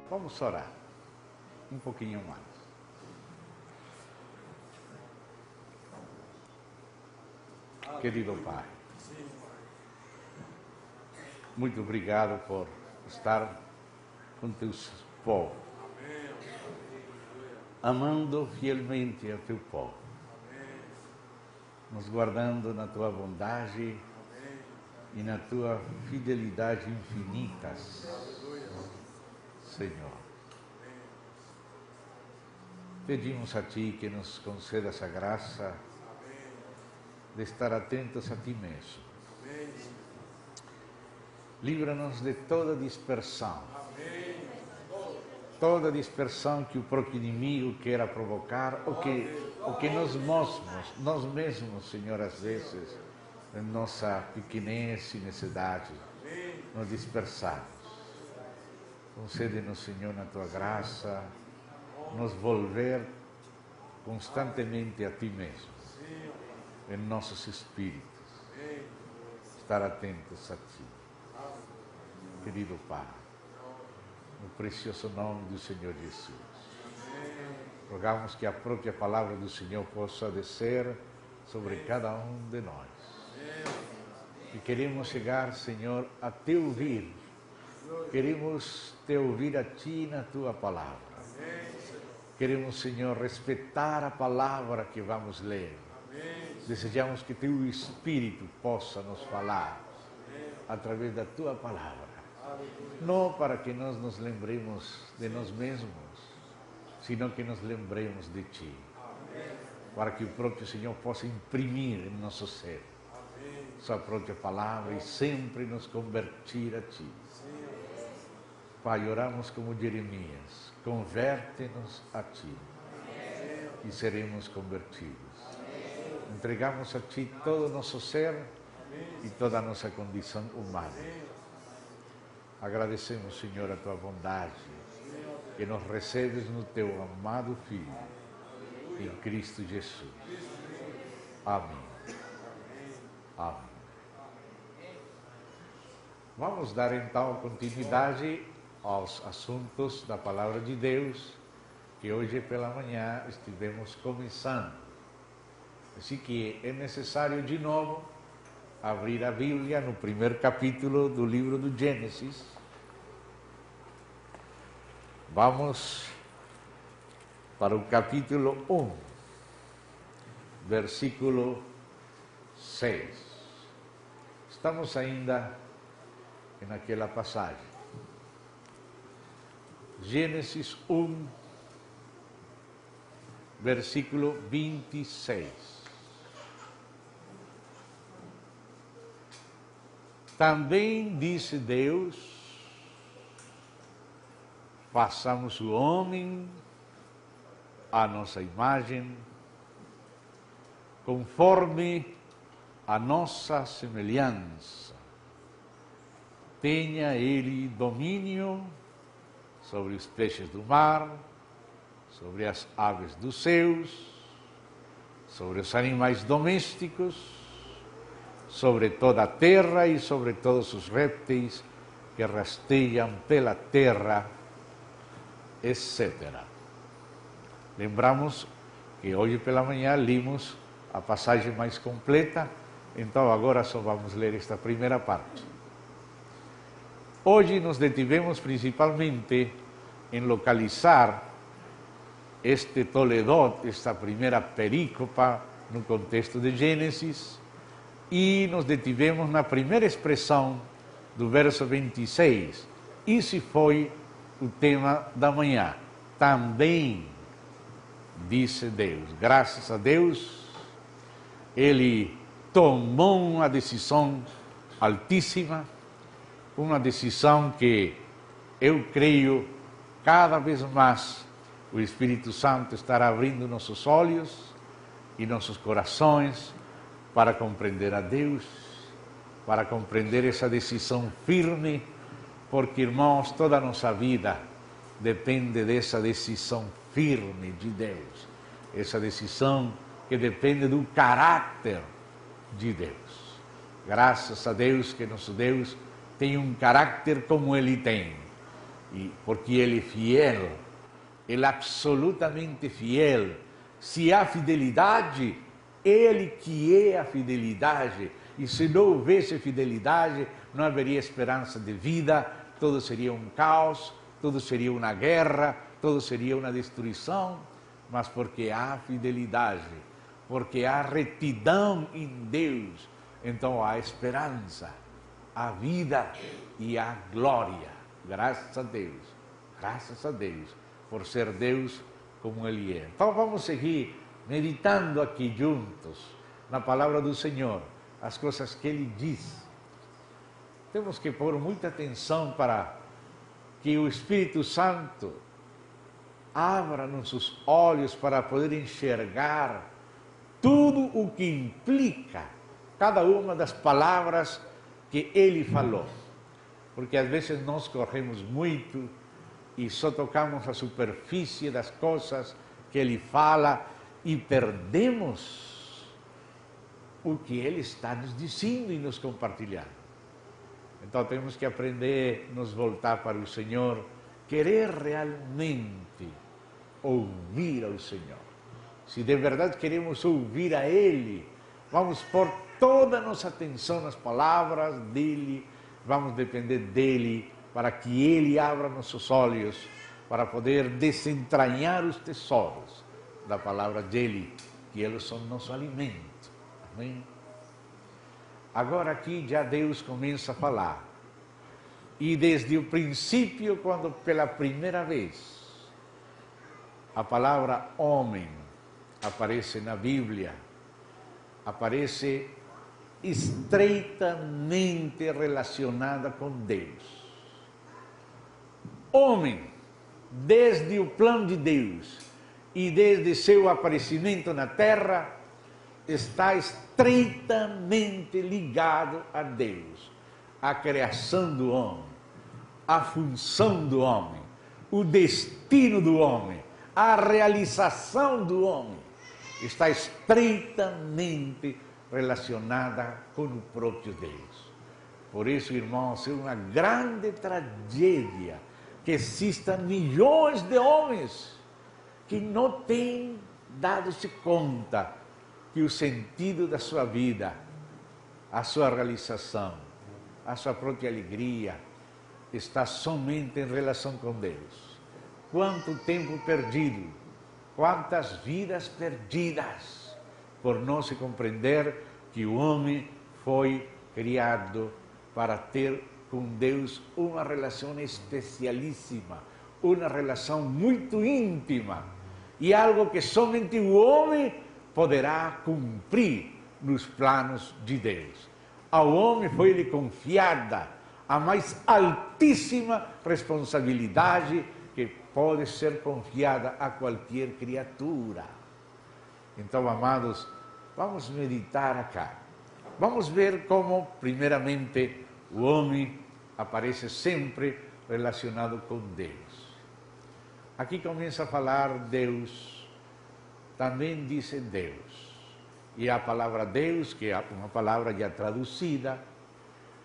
Vamos orar um pouquinho mais. Querido Pai, muito obrigado por estar com teu povo, amando fielmente a teu povo, nos guardando na tua bondade e na tua fidelidade infinitas, Senhor. Pedimos a Ti que nos conceda essa graça de estar atentos a Ti mesmo. Livra-nos de toda dispersão. Toda dispersão que o próprio inimigo queira provocar, ou que nós mesmos, Senhor, às vezes, em nossa pequenez e necessidade, nos dispersamos. Concede-nos, Senhor, na Tua graça, nos volver constantemente a Ti mesmo, em nossos espíritos, estar atentos a Ti. Querido Pai, no precioso nome do Senhor Jesus, rogamos que a própria palavra do Senhor possa descer sobre cada um de nós. E queremos chegar, Senhor, a Te ouvir. Queremos Te ouvir a Ti na Tua palavra. Queremos, Senhor, respeitar a palavra que vamos ler. Desejamos que Teu Espírito possa nos falar através da Tua palavra. Não para que nós nos lembremos de nós mesmos, sino que nos lembremos de Ti. Para que o próprio Senhor possa imprimir em nosso ser Sua própria palavra e sempre nos convertir a Ti. Pai, oramos como Jeremias, converte-nos a Ti e seremos convertidos. Entregamos a Ti todo o nosso ser e toda a nossa condição humana. Agradecemos, Senhor, a Tua bondade, que nos recebes no Teu amado Filho, em Cristo Jesus. Amém. Amém. Vamos dar então continuidade aos assuntos da Palavra de Deus, que hoje pela manhã estivemos começando. Assim que é necessário de novo abrir a Bíblia no primeiro capítulo do livro do Gênesis. Vamos para o capítulo 1, versículo 6. Estamos ainda naquela passagem. Gênesis 1, versículo 26. Também disse Deus: façamos o homem à nossa imagem, conforme a nossa semelhança. Tenha ele domínio sobre os peixes do mar, sobre as aves dos céus, sobre os animais domésticos, sobre toda a terra e sobre todos os répteis que rastejam pela terra, etc. Lembramos que hoje pela manhã limos a passagem mais completa, então agora só vamos ler esta primeira parte. Hoje nos detivemos principalmente em localizar este Toledot, esta primeira perícopa no contexto de Gênesis, e nos detivemos na primeira expressão do verso 26. Esse foi o tema da manhã. Também disse Deus. Graças a Deus, Ele tomou uma decisão altíssima, uma decisão que eu creio cada vez mais o Espírito Santo estará abrindo nossos olhos e nossos corações para compreender a Deus, para compreender essa decisão firme, porque, irmãos, toda a nossa vida depende dessa decisão firme de Deus, essa decisão que depende do caráter de Deus. Graças a Deus que nosso Deus tem um caráter como Ele tem. E porque Ele é fiel, Ele é absolutamente fiel. Se há fidelidade, Ele que é a fidelidade. E se não houvesse fidelidade, não haveria esperança de vida, tudo seria um caos, tudo seria uma guerra, tudo seria uma destruição. Mas porque há fidelidade, porque há retidão em Deus, então há esperança, há vida e há glória. Graças a Deus, por ser Deus como Ele é. Então vamos seguir meditando aqui juntos na palavra do Senhor, as coisas que Ele diz. Temos que pôr muita atenção para que o Espírito Santo abra nossos olhos para poder enxergar tudo o que implica cada uma das palavras que Ele falou. Porque às vezes nós corremos muito e só tocamos a superfície das coisas que Ele fala e perdemos o que Ele está nos dizendo e nos compartilhando. Então temos que aprender a nos voltar para o Senhor, querer realmente ouvir ao Senhor. Se de verdade queremos ouvir a Ele, vamos pôr toda a nossa atenção nas palavras dEle, vamos depender dEle para que Ele abra nossos olhos, para poder desentranhar os tesouros da palavra dEle, que eles são nosso alimento. Amém? Agora aqui já Deus começa a falar. E desde o princípio, quando pela primeira vez a palavra homem aparece na Bíblia, aparece estreitamente relacionada com Deus. Homem, desde o plano de Deus e desde seu aparecimento na terra, está estreitamente ligado a Deus, a criação do homem, a função do homem, o destino do homem, a realização do homem está estreitamente relacionada com o próprio Deus. Por isso, irmãos, é uma grande tragédia que existam milhões de homens que não têm dado-se conta que o sentido da sua vida, a sua realização, a sua própria alegria está somente em relação com Deus. Quanto tempo perdido, quantas vidas perdidas, por não se compreender que o homem foi criado para ter com Deus uma relação especialíssima, uma relação muito íntima, e algo que somente o homem poderá cumprir nos planos de Deus. Ao homem foi-lhe confiada a mais altíssima responsabilidade que pode ser confiada a qualquer criatura. Então, amados, vamos meditar acá. Vamos ver como, primeiramente, o homem aparece sempre relacionado com Deus. Aqui começa a falar Deus, também diz Deus. E a palavra Deus, que é uma palavra já traduzida,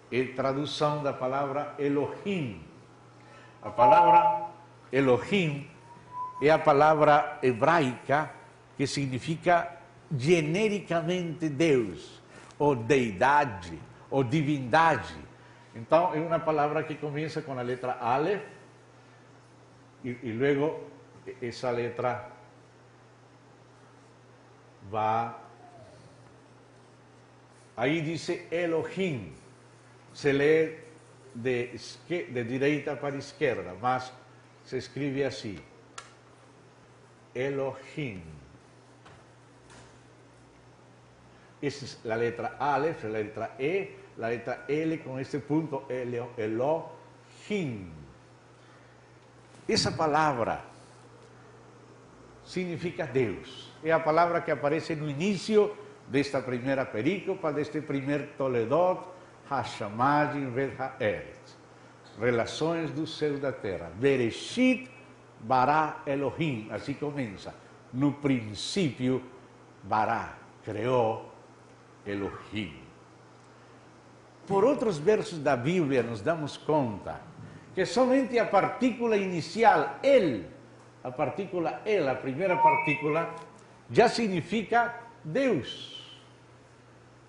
é tradução da palavra Elohim. A palavra Elohim é a palavra hebraica que significa genericamente Deus, ou deidade, ou divindade. Então, é uma palavra que começa com a letra Aleph, e logo essa letra vai. Aí diz Elohim, se lê de direita para esquerda, mas se escreve assim, Elohim. Essa é a letra Aleph, a letra E, a letra L com este ponto, Elohim. Essa palavra significa Deus. É a palavra que aparece no início desta primeira perícopa, deste primeiro Toledot, Hashamayim Ve'Haaretz. Relações do céu e da terra. Bereshit bara Elohim. Assim começa. No princípio, bara, criou Elohim. Por outros versos da Bíblia, nos damos conta que somente a partícula inicial, el, a partícula el, a primeira partícula, já significa Deus.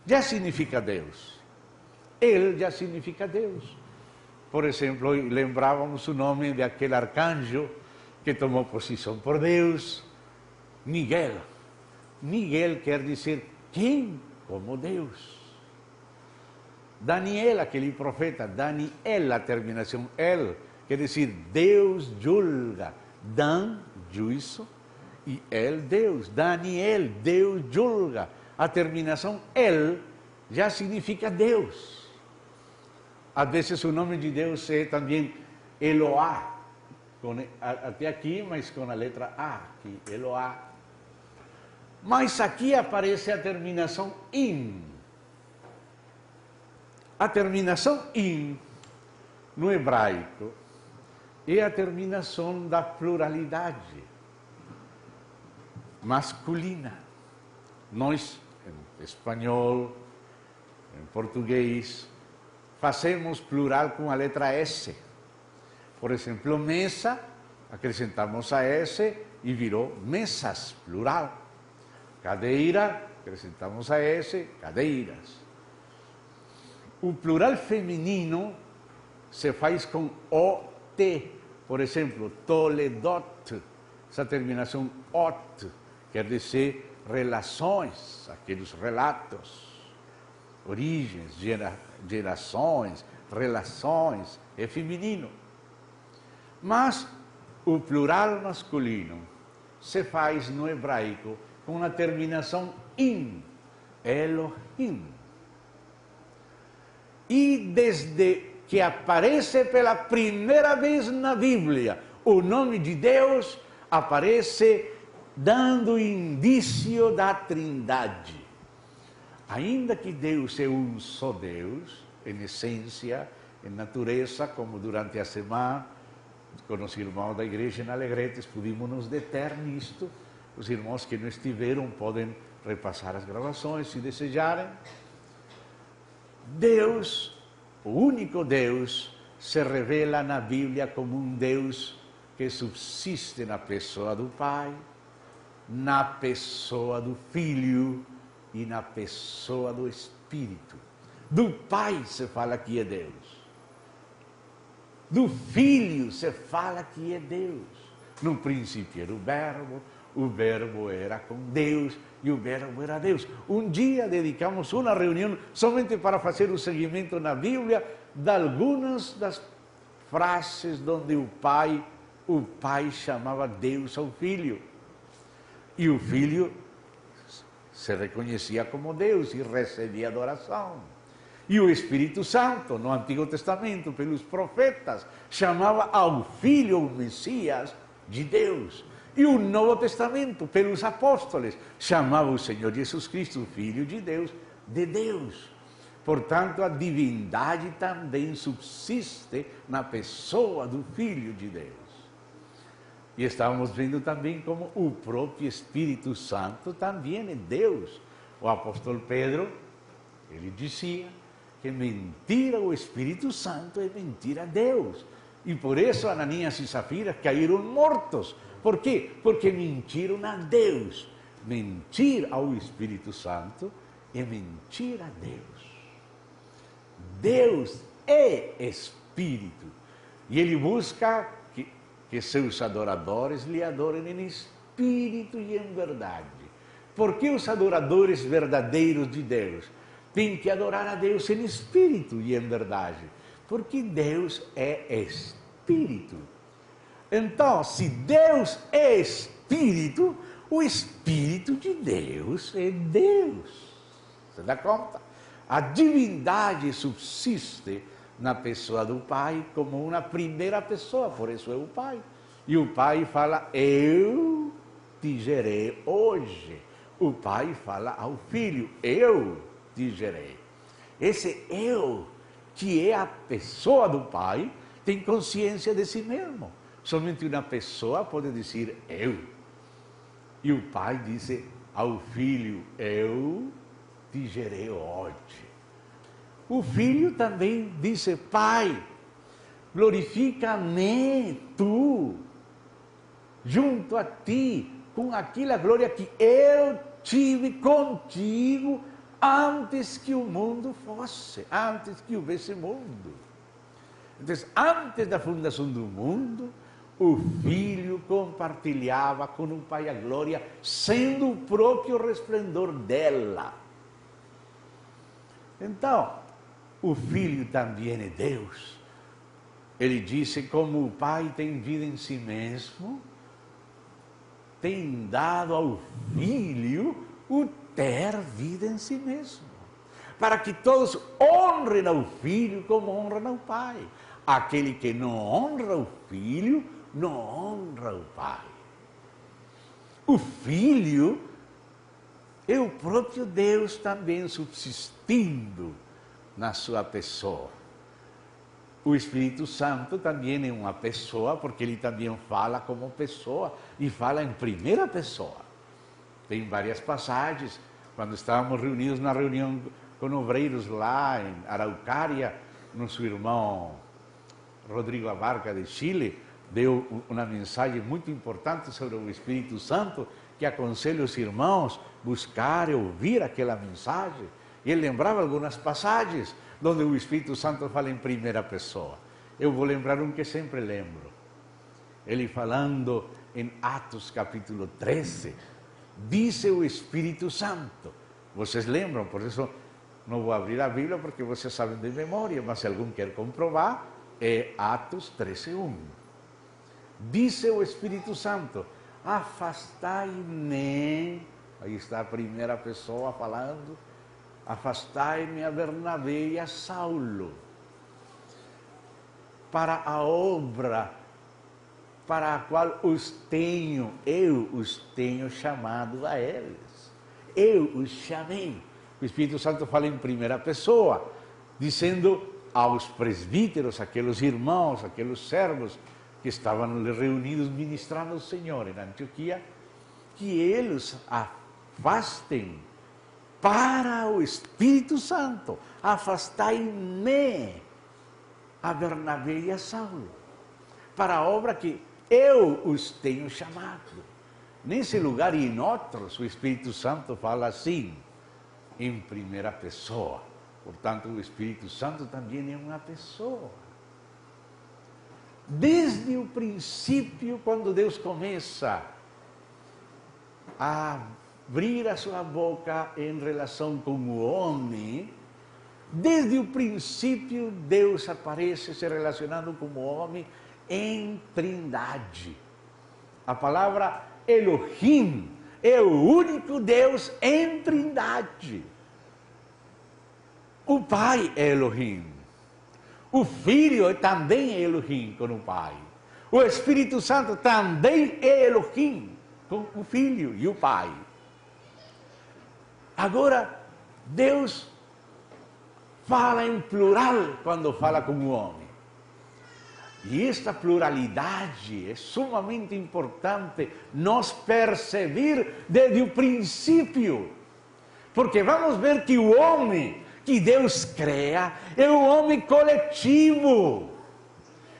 Já significa Deus. Ele já significa Deus. Por exemplo, lembrávamos o nome daquele arcanjo que tomou posição por Deus, Miguel. Miguel quer dizer quem como Deus. Daniel, aquele profeta, Daniel, a terminação el, quer dizer Deus julga. Dan, juízo, e el, Deus. Daniel, Deus julga. A terminação el já significa Deus. Às vezes o nome de Deus é também Eloá, até aqui, mas com a letra A, aqui, Eloá. Mas aqui aparece a terminação in. A terminação in, no hebraico, é a terminação da pluralidade masculina. Nós, em espanhol, em português, fazemos plural com a letra S. Por exemplo, mesa, acrescentamos a S e virou mesas, plural. Cadeira, acrescentamos a S, cadeiras. O plural feminino se faz com OT. Por exemplo, Toledot, essa terminação OT, quer dizer relações, aqueles relatos, origens, gerações, relações, é feminino. Mas o plural masculino se faz no hebraico com a terminação in, Elohim. E desde que aparece pela primeira vez na Bíblia, o nome de Deus aparece dando indício da Trindade. Ainda que Deus é um só Deus, em essência, em natureza, como durante a semana, com os irmãos da igreja em Alegretes, pudimos nos deter nisto. Os irmãos que não estiveram podem repassar as gravações, se desejarem. Deus, o único Deus, se revela na Bíblia como um Deus que subsiste na pessoa do Pai, na pessoa do Filho e na pessoa do Espírito. Do Pai se fala que é Deus. Do Filho se fala que é Deus. No princípio era o Verbo era com Deus e o Verbo era Deus. Um dia dedicamos uma reunião somente para fazer o seguimento na Bíblia de algumas das frases onde o Pai chamava Deus ao Filho. E o Filho se reconhecia como Deus e recebia adoração. E o Espírito Santo, no Antigo Testamento, pelos profetas, chamava ao Filho, o Messias, de Deus. E o Novo Testamento, pelos apóstolos, chamava o Senhor Jesus Cristo, o Filho de Deus, de Deus. Portanto, a divindade também subsiste na pessoa do Filho de Deus. E estávamos vendo também como o próprio Espírito Santo também é Deus. O apóstolo Pedro, ele dizia que mentira o Espírito Santo é mentira a Deus. E por isso Ananias e Safira caíram mortos. Por quê? Porque mentiram a Deus. Mentir ao Espírito Santo é mentir a Deus. Deus é Espírito. E Ele busca que seus adoradores lhe adorem em espírito e em verdade. Por que os adoradores verdadeiros de Deus têm que adorar a Deus em espírito e em verdade? Porque Deus é Espírito. Então, se Deus é Espírito, o Espírito de Deus é Deus. Você dá conta? A divindade subsiste na pessoa do Pai como uma primeira pessoa, por isso é o Pai. E o Pai fala, eu te gerei hoje. O Pai fala ao Filho, eu te gerei. Esse eu, que é a pessoa do Pai, tem consciência de si mesmo. Somente uma pessoa pode dizer eu. E o Pai diz ao Filho, eu te gerei hoje. O Filho também disse, Pai, glorifica-me tu, junto a ti, com aquela glória que eu tive contigo antes que o mundo fosse, antes que houvesse mundo. Então, antes da fundação do mundo, o Filho compartilhava com o Pai a glória, sendo o próprio resplendor dela. Então, o Filho também é Deus. Ele disse, como o Pai tem vida em si mesmo, tem dado ao Filho o ter vida em si mesmo, para que todos honrem ao Filho como honram ao Pai. Aquele que não honra o Filho, não honra o Pai. O Filho é o próprio Deus também subsistindo na sua pessoa. O Espírito Santo também é uma pessoa, porque ele também fala como pessoa e fala em primeira pessoa. Tem várias passagens, quando estávamos reunidos na reunião com obreiros lá em Araucária, nosso irmão Rodrigo Abarca de Chile deu uma mensagem muito importante sobre o Espírito Santo, que aconselho os irmãos buscar e ouvir aquela mensagem. E ele lembrava algumas passagens onde o Espírito Santo fala em primeira pessoa. Eu vou lembrar um que sempre lembro. Ele falando em Atos capítulo 13, disse o Espírito Santo. Vocês lembram, por isso não vou abrir a Bíblia, porque vocês sabem de memória, mas se alguém quer comprovar, é Atos 13:1. Disse o Espírito Santo, afastai-me, aí está a primeira pessoa falando, afastai-me a Bernabé e a Saulo, para a obra para a qual eu os tenho chamado a eles. Eu os chamei. O Espírito Santo fala em primeira pessoa, dizendo aos presbíteros, aqueles irmãos, aqueles servos que estavam reunidos ministrando ao Senhor em Antioquia, que eles afastem para o Espírito Santo, afastai-me a Bernabé e a Saulo, para a obra que eu os tenho chamado. Nesse lugar e em outros, o Espírito Santo fala assim, em primeira pessoa. Portanto, o Espírito Santo também é uma pessoa. Desde o princípio, quando Deus começa a abrir a sua boca em relação com o homem, desde o princípio Deus aparece se relacionando com o homem em trindade. A palavra Elohim é o único Deus em trindade. O Pai é Elohim. O Filho também é Elohim com o Pai. O Espírito Santo também é Elohim com o Filho e o Pai. Agora, Deus fala em plural quando fala com o homem. E esta pluralidade é sumamente importante nós perceber desde o princípio. Porque vamos ver que o homem que Deus cria é o homem coletivo,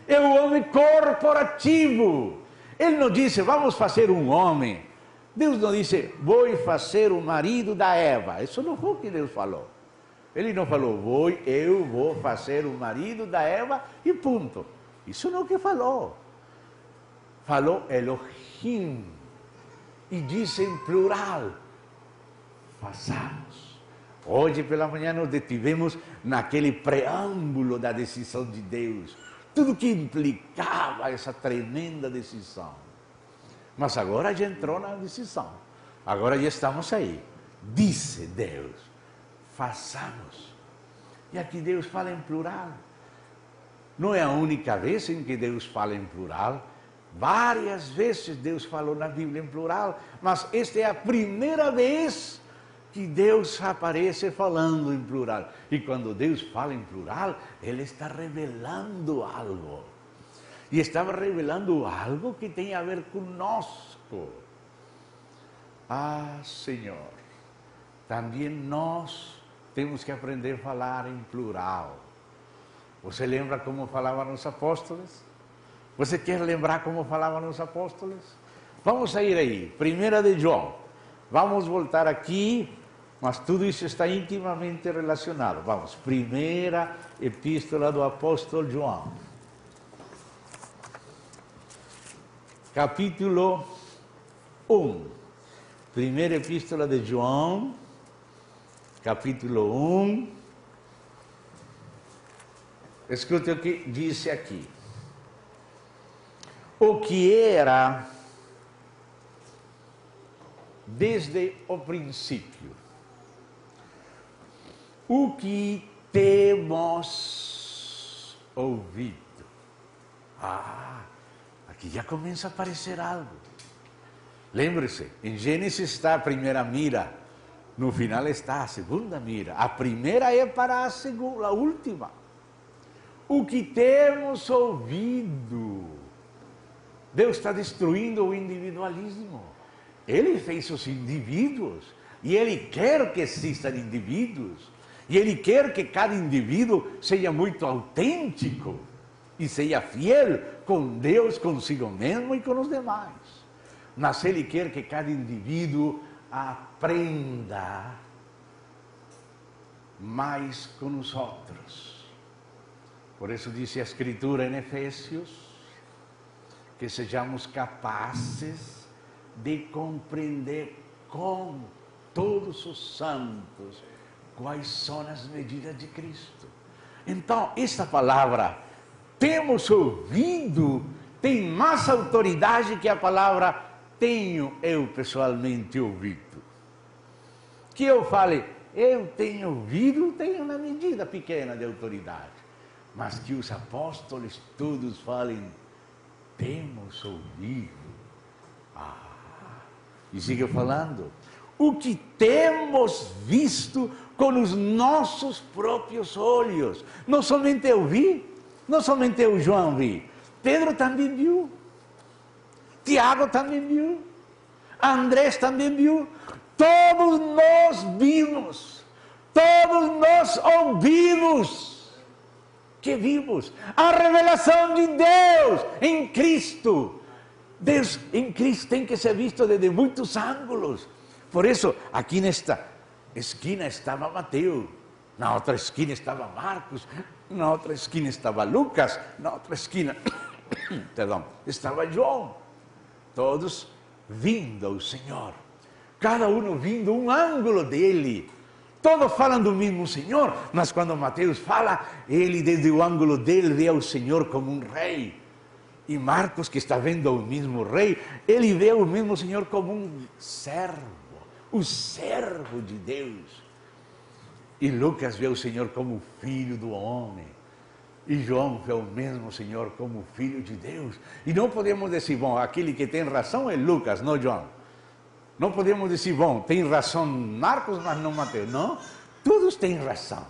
é o homem corporativo. Ele não disse, vamos fazer um homem. Deus não disse, vou fazer o marido da Eva. Isso não foi o que Deus falou. Ele não falou, eu vou fazer o marido da Eva e ponto. Isso não é o que falou. Falou Elohim. E disse em plural, façamos. Hoje pela manhã nos detivemos naquele preâmbulo da decisão de Deus. Tudo que implicava essa tremenda decisão. Mas agora já entrou na decisão. Agora já estamos aí. Disse Deus, façamos. E aqui Deus fala em plural. Não é a única vez em que Deus fala em plural. Várias vezes Deus falou na Bíblia em plural. Mas esta é a primeira vez que Deus aparece falando em plural. E quando Deus fala em plural, Ele está revelando algo. E estava revelando algo que tem a ver conosco. Ah, Senhor, também nós temos que aprender a falar em plural. Você lembra como falavam os apóstolos? Você quer lembrar como falavam os apóstolos? Vamos sair aí, 1 de João. Vamos voltar aqui, mas tudo isso está intimamente relacionado. Vamos, primeira epístola do apóstolo João. Capítulo 1. Primeira epístola de João, capítulo 1. Escute o que disse aqui. O que era desde o princípio, o que temos ouvido. Aqui já começa a aparecer algo. Lembre-se, em Gênesis está a primeira mira, no final está a segunda mira. A primeira é para a segunda, a última. O que temos ouvido. Deus está destruindo o individualismo. Ele fez os indivíduos e Ele quer que existam indivíduos. E Ele quer que cada indivíduo seja muito autêntico e seja fiel com Deus, consigo mesmo e com os demais. Mas Ele quer que cada indivíduo aprenda mais com os outros. Por isso diz a Escritura em Efésios, que sejamos capazes de compreender com todos os santos quais são as medidas de Cristo. Então, esta palavra, temos ouvido, tem mais autoridade que a palavra tenho eu pessoalmente ouvido. Que eu fale, eu tenho ouvido, tenho uma medida pequena de autoridade. Mas que os apóstolos todos falem, temos ouvido. E siga falando. O que temos visto com os nossos próprios olhos. Não somente eu vi, não somente eu, João, vi. Pedro também viu. Tiago também viu. Andrés também viu. Todos nós vimos. Todos nós ouvimos. Que vimos? A revelação de Deus em Cristo. Deus em Cristo tem que ser visto desde muitos ângulos. Por isso, aqui nesta esquina estava Mateus, na outra esquina estava Marcos, na outra esquina estava Lucas, na outra esquina, perdão, estava João. Todos vindo ao Senhor, cada um vindo um ângulo dele. Todos falam do mesmo Senhor, mas quando Mateus fala, ele desde o ângulo dele vê o Senhor como um rei. E Marcos, que está vendo o mesmo rei, ele vê o mesmo Senhor como um servo, o servo de Deus. E Lucas vê o Senhor como filho do homem. E João vê o mesmo Senhor como filho de Deus. E não podemos dizer, bom, aquele que tem razão é Lucas, não João. Não podemos dizer, bom, tem razão Marcos, mas não Mateus. Não, todos têm razão.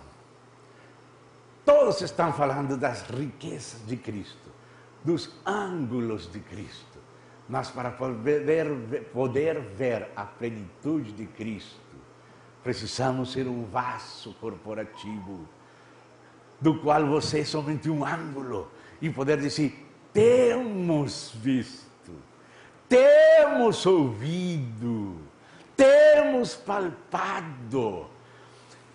Todos estão falando das riquezas de Cristo, dos ângulos de Cristo. Mas para poder ver a plenitude de Cristo, precisamos ser um vaso corporativo, do qual você é somente um ângulo, e poder dizer, temos visto, temos ouvido, temos palpado.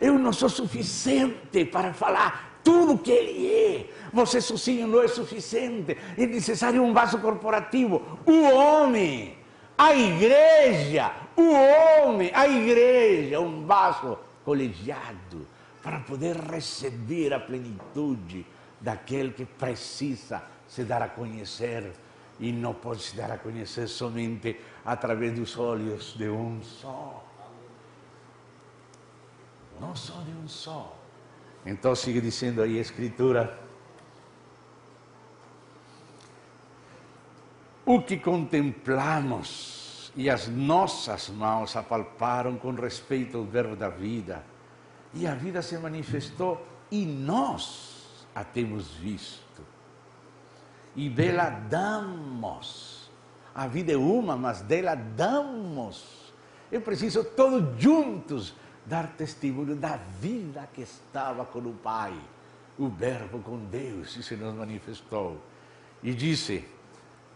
Eu não sou suficiente para falar tudo que Ele é. Você sozinho não é suficiente. É necessário um vaso corporativo. O homem, a igreja, o homem, a igreja, um vaso colegiado para poder receber a plenitude daquele que precisa se dar a conhecer. E não pode se dar a conhecer somente através dos olhos de um só. Não só de um só. Então sigue dizendo aí a Escritura. O que contemplamos e as nossas mãos apalparam com respeito ao verbo da vida. E a vida se manifestou e nós a temos visto. E dela damos. A vida é uma, mas dela damos. É preciso todos juntos dar testemunho da vida que estava com o Pai. o Verbo com Deus e se nos manifestou. E disse,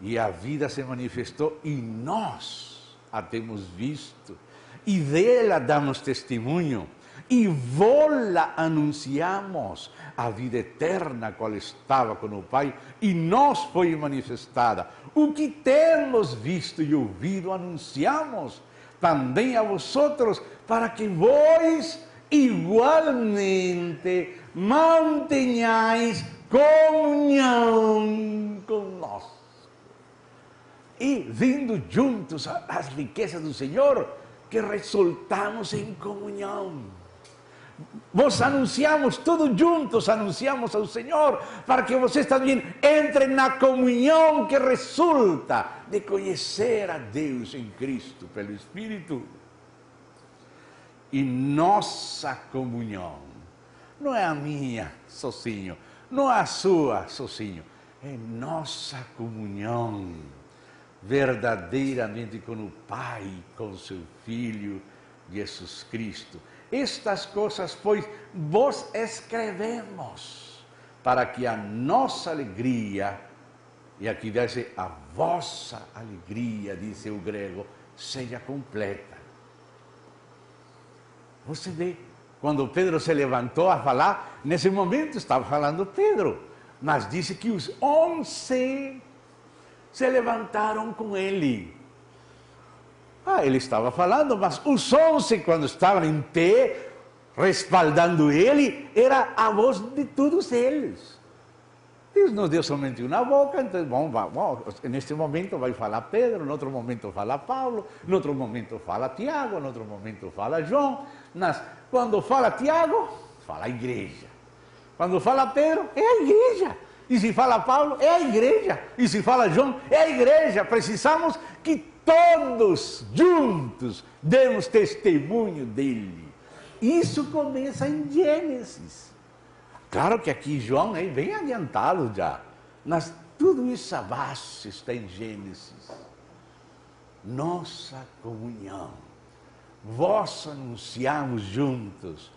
e a vida se manifestou e nós a temos visto, e dela damos testemunho, e vô-la anunciamos, a vida eterna qual estava com o Pai, e nos foi manifestada. O que temos visto e ouvido anunciamos também a vosotros, para que vós igualmente mantenhais comunhão conosco. E vindo juntos às riquezas do Senhor, que resultamos em comunhão. Vos anunciamos todos juntos, anunciamos ao Senhor, para que vocês também entrem na comunhão que resulta de conhecer a Deus em Cristo pelo Espírito. E nossa comunhão não é a minha sozinho, não é a sua sozinho, é nossa comunhão verdadeiramente com o Pai, com seu Filho Jesus Cristo. Estas coisas, pois, vos escrevemos, para que a nossa alegria, e aqui diz a vossa alegria, diz o grego, seja completa. Você vê, quando Pedro se levantou a falar, nesse momento estava falando Pedro, mas disse que os 11 se levantaram com ele. Ele estava falando, mas os 11, quando estavam em pé, respaldando ele, era a voz de todos eles. Deus nos deu somente uma boca, então, bom, neste momento vai falar Pedro, no outro momento fala Paulo, no outro momento fala Tiago, no outro momento fala João. Mas quando fala Tiago, fala a igreja. Quando fala Pedro, é a igreja. E se fala Paulo, é a igreja. E se fala João, é a igreja. Precisamos que todos juntos demos testemunho dele. Isso começa em Gênesis. Claro que aqui João é bem adiantado já, mas tudo isso a base está em Gênesis. Nossa comunhão. Vós anunciamos juntos,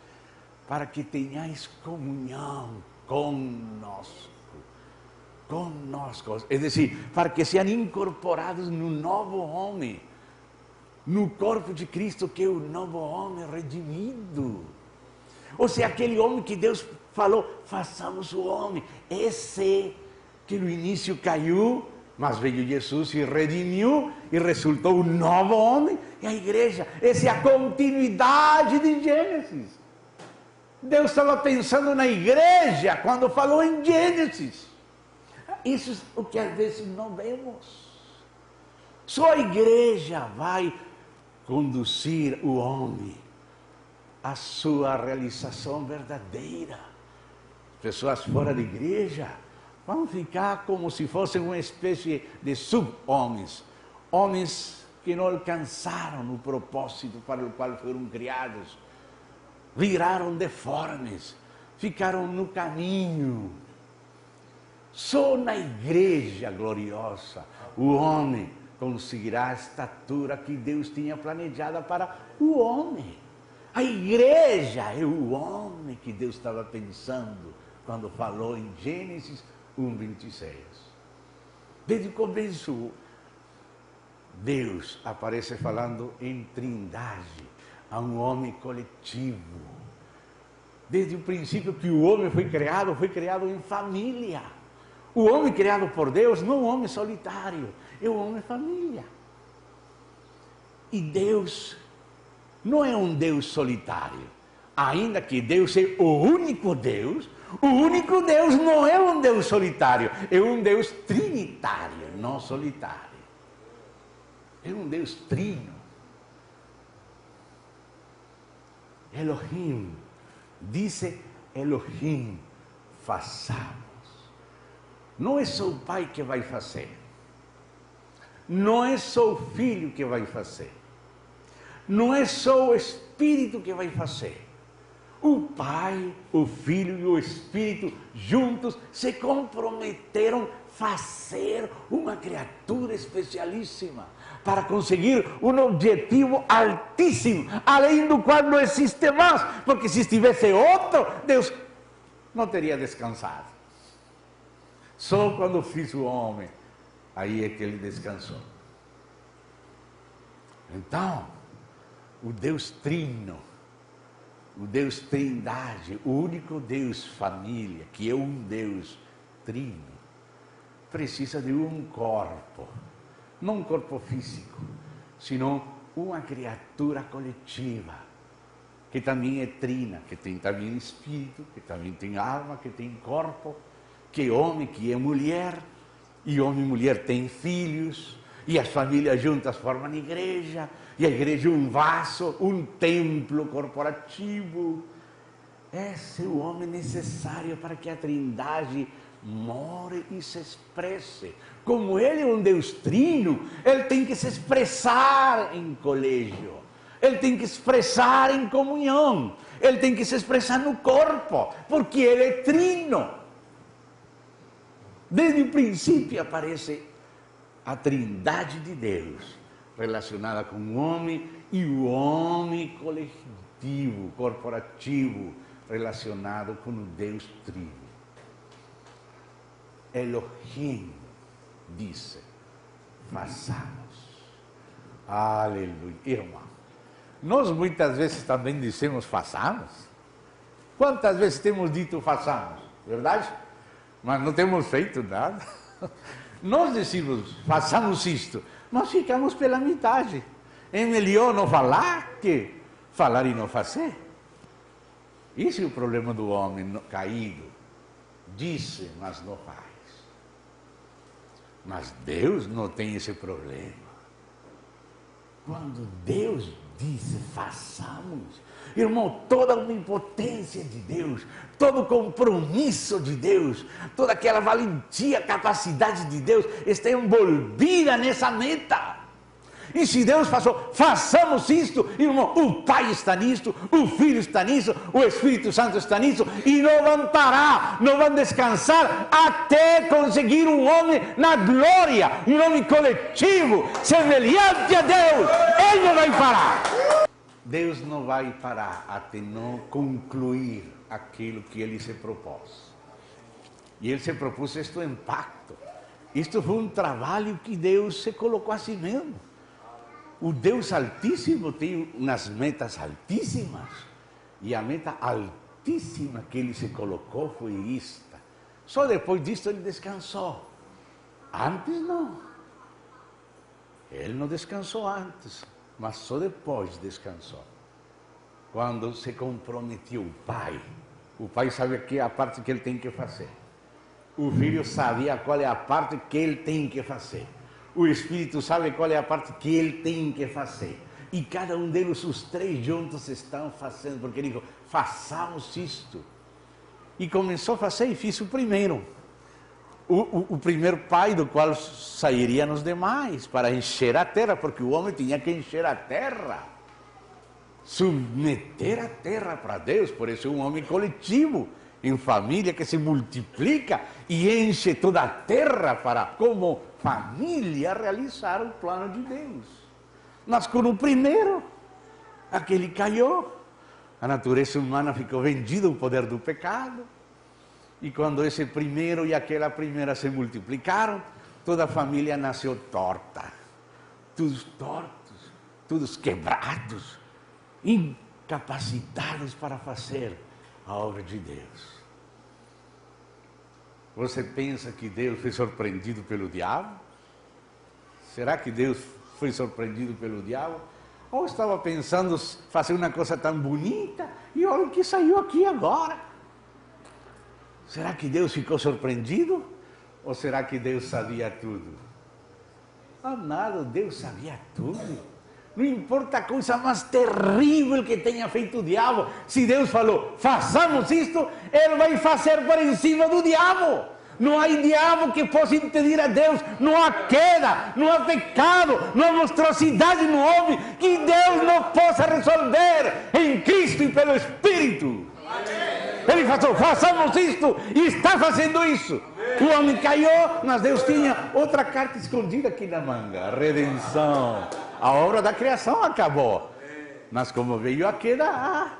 para que tenhais comunhão conosco. Conosco, é decir, para que sejam incorporados no novo homem, no corpo de Cristo, que é o novo homem redimido. Ou seja, aquele homem que Deus falou, façamos o homem, esse que no início caiu, mas veio Jesus e redimiu, e resultou um novo homem, e a igreja. Essa é a continuidade de Gênesis. Deus estava pensando na igreja, quando falou em Gênesis. Isso é o que às vezes não vemos. Só a igreja vai conduzir o homem à sua realização verdadeira. Pessoas fora da igreja vão ficar como se fossem uma espécie de sub-homens. Homens que não alcançaram o propósito para o qual foram criados. Viraram deformes, ficaram no caminho. Só na igreja gloriosa o homem conseguirá a estatura que Deus tinha planejada para o homem. A igreja é o homem que Deus estava pensando quando falou em Gênesis 1:26. Desde o começo, Deus aparece falando em trindade, a um homem coletivo. Desde o princípio que o homem foi criado em família. O homem criado por Deus não é um homem solitário, é um homem família. E Deus não é um Deus solitário. Ainda que Deus é o único Deus não é um Deus solitário, é um Deus trinitário, não solitário. É um Deus trino. Elohim, disse Elohim, façamos. Não é só o Pai que vai fazer. Não é só o Filho que vai fazer. Não é só o Espírito que vai fazer. O Pai, o Filho e o Espírito juntos se comprometeram a fazer uma criatura especialíssima para conseguir um objetivo altíssimo, além do qual não existe mais, porque se estivesse outro, Deus não teria descansado. Só quando fiz o homem, aí é que ele descansou. Então, o Deus Trino, o Deus Trindade, o único Deus família, que é um Deus Trino, precisa de um corpo, não um corpo físico, senão uma criatura coletiva, que também é trina, que tem também espírito, que também tem alma, que tem corpo, que é homem, que é mulher, e homem e mulher têm filhos, e as famílias juntas formam igreja, e a igreja é um vaso, um templo corporativo. Esse é o homem necessário para que a Trindade more e se expresse. Como ele é um Deus trino, ele tem que se expressar em colégio, ele tem que expressar em comunhão, ele tem que se expressar no corpo, porque ele é trino. Desde o princípio aparece a Trindade de Deus, relacionada com o homem e o homem coletivo, corporativo, relacionado com o Deus Trino. Elohim disse, façamos. Aleluia. Irmão, nós muitas vezes também dizemos façamos. Quantas vezes temos dito façamos? Verdade? Mas não temos feito nada. Nós decimos, façamos isto, mas ficamos pela metade. É melhor não falar que falar e não fazer. Esse é o problema do homem caído. Disse, mas não faz. Mas Deus não tem esse problema. Quando Deus disse, façamos, irmão, toda a onipotência de Deus, todo o compromisso de Deus, toda aquela valentia, capacidade de Deus está envolvida nessa meta. E se Deus passou, façamos isto, irmão, o Pai está nisto, o Filho está nisso, o Espírito Santo está nisso, e não vão parar, não vão descansar até conseguir um homem na glória, um homem coletivo, semelhante a Deus. Ele não vai parar. Deus não vai parar até não concluir aquilo que ele se propôs. E ele se propôs isto em pacto. Isto foi um trabalho que Deus se colocou a si mesmo. O Deus Altíssimo tem umas metas altíssimas, e a meta altíssima que ele se colocou foi esta. Só depois disto ele descansou. Antes não. Ele não descansou antes, mas só depois descansou. Quando se comprometeu o Pai sabe que é a parte que ele tem que fazer. O Filho sabia qual é a parte que ele tem que fazer. O Espírito sabe qual é a parte que ele tem que fazer. E cada um deles, os três juntos, estão fazendo, porque ele dijo, façamos isto. E começou a fazer e fiz o primeiro. O primeiro pai do qual sairiam os demais, para encher a terra, porque o homem tinha que encher a terra. Submeter a terra para Deus, por isso é um homem coletivo, em família, que se multiplica e enche toda a terra para, como família, realizar o plano de Deus. Mas com o primeiro, aquele caiu, a natureza humana ficou vendida ao poder do pecado, e quando esse primeiro e aquela primeira se multiplicaram, toda a família nasceu torta, todos tortos, todos quebrados, incapacitados para fazer a obra de Deus. Você pensa que Deus foi surpreendido pelo diabo? Será que Deus foi surpreendido pelo diabo? Ou estava pensando fazer uma coisa tão bonita e olha o que saiu aqui agora? Será que Deus ficou surpreendido? Ou será que Deus sabia tudo? Ah, nada, Deus sabia tudo. Não importa a coisa mais terrível que tenha feito o diabo, se Deus falou, façamos isto, ele vai fazer por em cima do diabo. Não há diabo que possa impedir a Deus, não há queda, não há pecado, não há monstruosidade no homem que Deus não possa resolver em Cristo e pelo Espírito. Ele falou, façamos isto, e está fazendo isso. O homem caiu, mas Deus tinha outra carta escondida aqui na manga, a redenção. A obra da criação acabou, mas como veio a queda,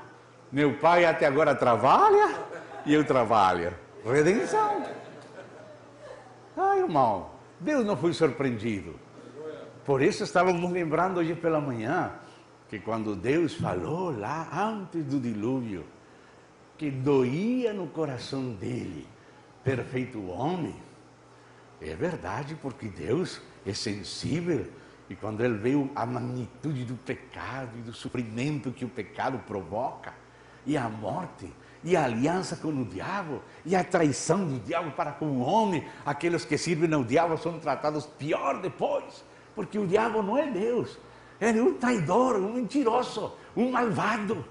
meu pai até agora trabalha, e eu trabalho. Redenção. Ai, irmão, Deus não foi surpreendido. Por isso estávamos lembrando hoje pela manhã, que quando Deus falou lá antes do dilúvio, que doía no coração dele ter feito o homem, é verdade, porque Deus é sensível, e quando ele vê a magnitude do pecado e do sofrimento que o pecado provoca, e a morte, e a aliança com o diabo, e a traição do diabo para com o homem, aqueles que servem ao diabo são tratados pior depois, porque o diabo não é Deus, ele é um traidor, um mentiroso, um malvado.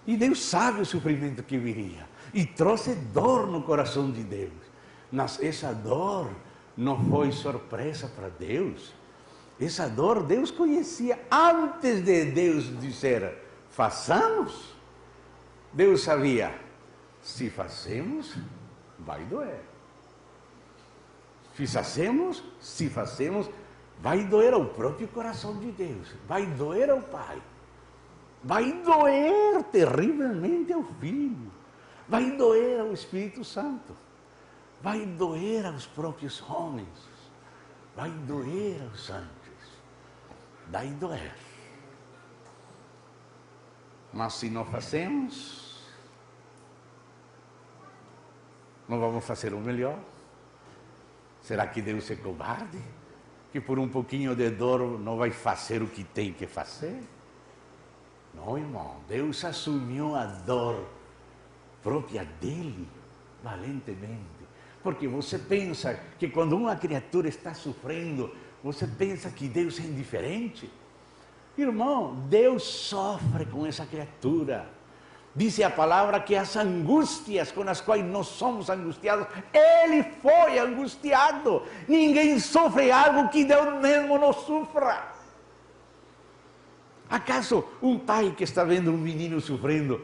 E Deus sabe o sofrimento que viria, e trouxe dor no coração de Deus. Mas essa dor não foi surpresa para Deus. Essa dor Deus conhecia antes de Deus dizer, façamos. Deus sabia, se fazemos, vai doer. Se fazemos, vai doer ao próprio coração de Deus, vai doer ao Pai, vai doer terrivelmente ao Filho, vai doer ao Espírito Santo, vai doer aos próprios homens, vai doer aos anjos, vai doer. Mas se não fazemos, não vamos fazer o melhor? Será que Deus é covarde? Que por um pouquinho de dor não vai fazer o que tem que fazer? Não, irmão, Deus assumiu a dor própria dele, valentemente. Porque você pensa que quando uma criatura está sofrendo, você pensa que Deus é indiferente? Irmão, Deus sofre com essa criatura. Diz a palavra que as angústias com as quais nós somos angustiados, Ele foi angustiado. Ninguém sofre algo que Deus mesmo não sofra. Acaso um pai que está vendo um menino sofrendo,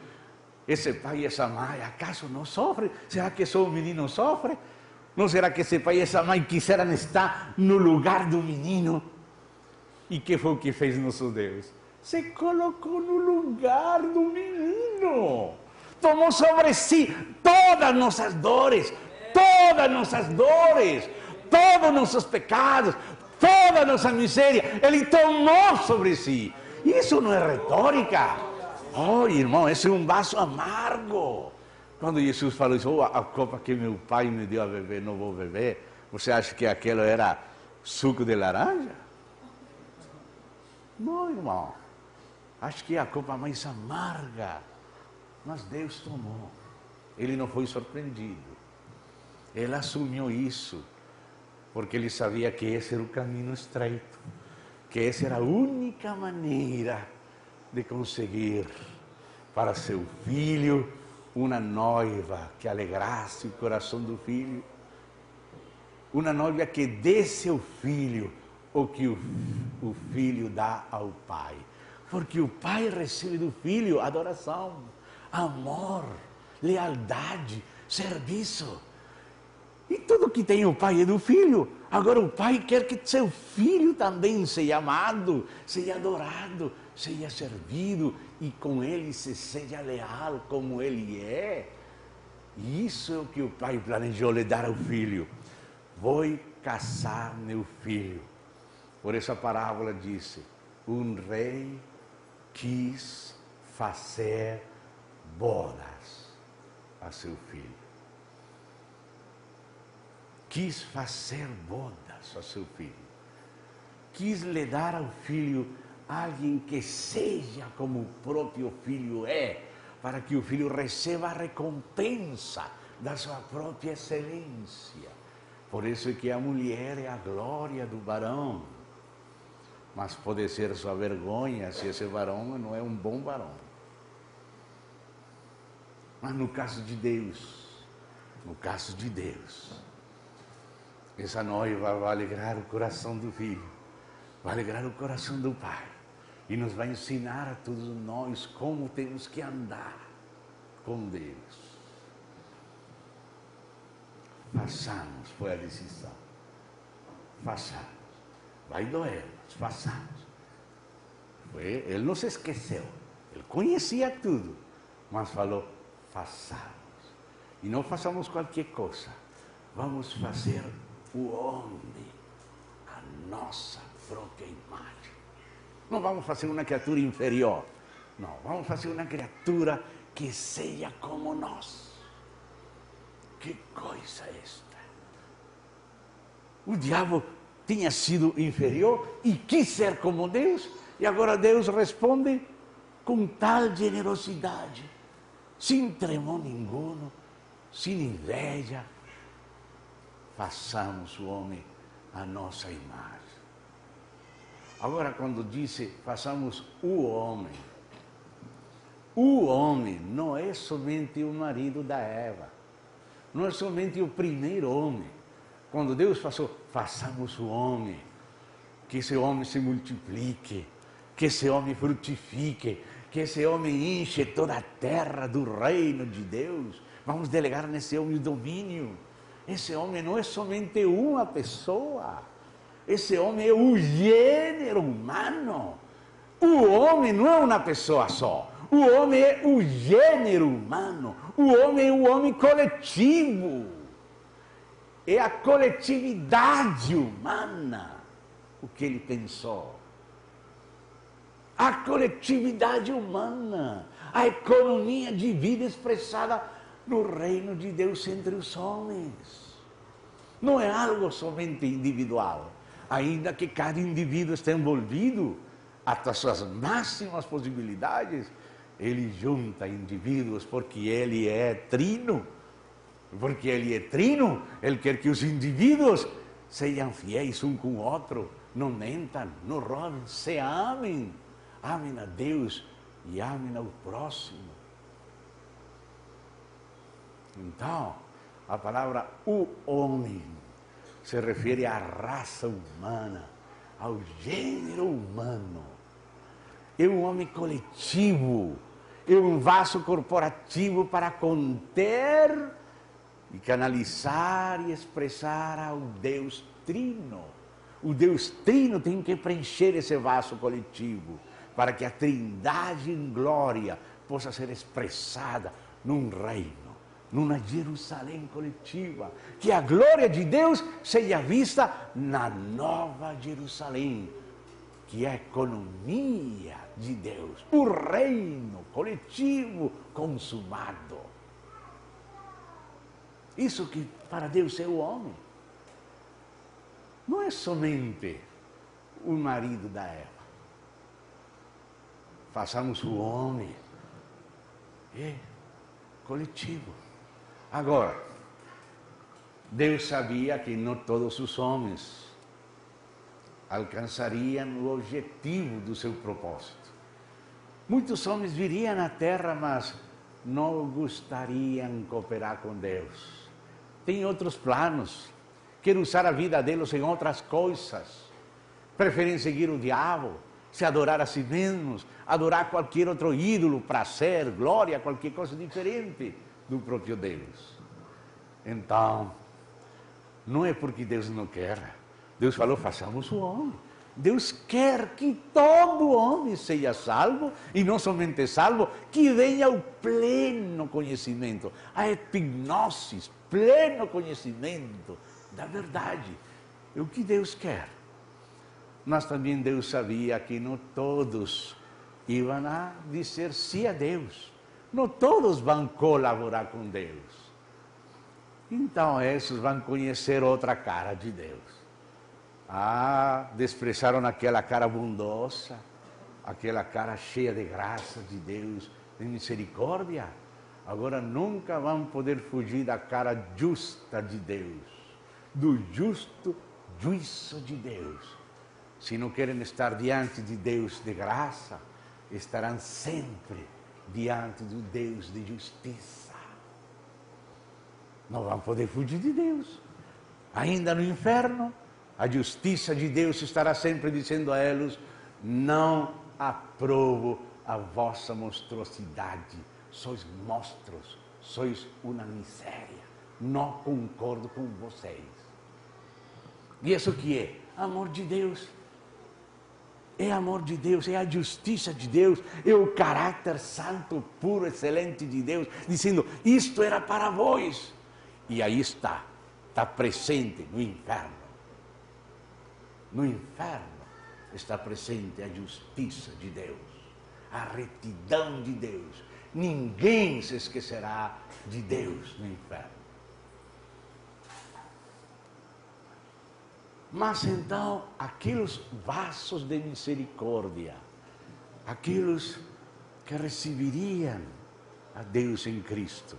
esse pai e essa mãe, acaso não sofre? Será que só o menino sofre? Não será que esse pai e essa mãe quiseram estar no lugar do menino? E que foi o que fez nosso Deus? Se colocou no lugar do menino. Tomou sobre si todas nossas dores, todos nossos pecados, toda nossa miséria. Ele tomou sobre si. Isso não é retórica. Oh, irmão, esse é um vaso amargo. Quando Jesus falou isso, oh, a copa que meu pai me deu a beber, não vou beber. Você acha que aquilo era suco de laranja? Não, irmão. Acho que é a copa mais amarga. Mas Deus tomou. Ele não foi surpreendido. Ele assumiu isso. Porque ele sabia que esse era o caminho estreito. Que essa era a única maneira de conseguir para seu filho uma noiva que alegrasse o coração do filho. Uma noiva que desse ao filho o que o filho dá ao pai. Porque o pai recebe do filho adoração, amor, lealdade, serviço. E tudo que tem o pai é do filho. Agora o pai quer que seu filho também seja amado, seja adorado, seja servido e com ele se seja leal como ele é. Isso é o que o pai planejou lhe dar ao filho. Vou casar meu filho. Por essa parábola disse, um rei quis fazer bodas a seu filho. Quis fazer bodas a seu filho. Quis lhe dar ao filho alguém que seja como o próprio filho é, para que o filho receba a recompensa da sua própria excelência. Por isso é que a mulher é a glória do varão. Mas pode ser sua vergonha se esse varão não é um bom varão. Mas no caso de Deus, essa noiva vai alegrar o coração do filho, vai alegrar o coração do pai e nos vai ensinar a todos nós como temos que andar com Deus. Façamos, foi a decisão. Façamos. Vai doer, mas façamos. Ele não se esqueceu, ele conhecia tudo, mas falou, façamos. E não façamos qualquer coisa. Vamos fazer o homem, a nossa própria imagem. Não vamos fazer uma criatura inferior. Não, vamos fazer uma criatura que seja como nós. Que coisa é esta? O diabo tinha sido inferior e quis ser como Deus, e agora Deus responde com tal generosidade, sem tremor nenhum, sem inveja. Façamos o homem a nossa imagem. Agora, quando disse façamos o homem não é somente o marido da Eva, não é somente o primeiro homem. Quando Deus façamos o homem, que esse homem se multiplique, que esse homem frutifique, que esse homem enche toda a terra do reino de Deus. Vamos delegar nesse homem o domínio. Esse homem não é somente uma pessoa, esse homem é o gênero humano. O homem não é uma pessoa só, o homem é o gênero humano, o homem é o homem coletivo, é a coletividade humana o que ele pensou. A coletividade humana, a economia de vida expressada no reino de Deus entre os homens. Não é algo somente individual, ainda que cada indivíduo esteja envolvido até suas máximas possibilidades, ele junta indivíduos porque ele é trino. Porque ele é trino, ele quer que os indivíduos sejam fiéis um com o outro, não mentam, não roubem, se amem. Amem a Deus e amem ao próximo. Então, a palavra o homem se refere à raça humana, ao gênero humano. É um homem coletivo, é um vaso corporativo para conter e canalizar e expressar ao Deus Trino. O Deus Trino tem que preencher esse vaso coletivo, para que a Trindade em glória possa ser expressada num reino, numa Jerusalém coletiva, que a glória de Deus seja vista na nova Jerusalém, que é a economia de Deus, o reino coletivo consumado. Isso que para Deus é o homem. Não é somente o marido da Eva. Façamos o homem. É coletivo. Agora, Deus sabia que não todos os homens alcançariam o objetivo do seu propósito. Muitos homens viriam à terra, mas não gostariam de cooperar com Deus. Tem outros planos, querem usar a vida deles em outras coisas, preferem seguir o diabo, se adorar a si mesmos, adorar qualquer outro ídolo, prazer, glória, qualquer coisa diferente do próprio Deus. Então, não é porque Deus não quer. Deus falou, façamos o homem. Deus quer que todo homem seja salvo, e não somente salvo, que venha ao pleno conhecimento, a epignosis, pleno conhecimento da verdade. É o que Deus quer. Mas também Deus sabia que não todos iam a dizer sim a Deus. Não todos vão colaborar com Deus. Então, esses vão conhecer outra cara de Deus. Desprezaram aquela cara bondosa, aquela cara cheia de graça de Deus, de misericórdia. Agora nunca vão poder fugir da cara justa de Deus, do justo juízo de Deus. Se não querem estar diante de Deus de graça, estarão sempre diante do Deus de justiça. Não vão poder fugir de Deus. Ainda no inferno, a justiça de Deus estará sempre dizendo a eles, não aprovo a vossa monstruosidade, sois monstros, sois uma miséria, não concordo com vocês. E isso que é? Amor de Deus. é amor de Deus, é a justiça de Deus, é o caráter santo, puro, excelente de Deus, dizendo, isto era para vós. E aí está presente no inferno. No inferno está presente a justiça de Deus, a retidão de Deus. Ninguém se esquecerá de Deus no inferno. Mas então, aqueles vasos de misericórdia, aqueles que receberiam a Deus em Cristo,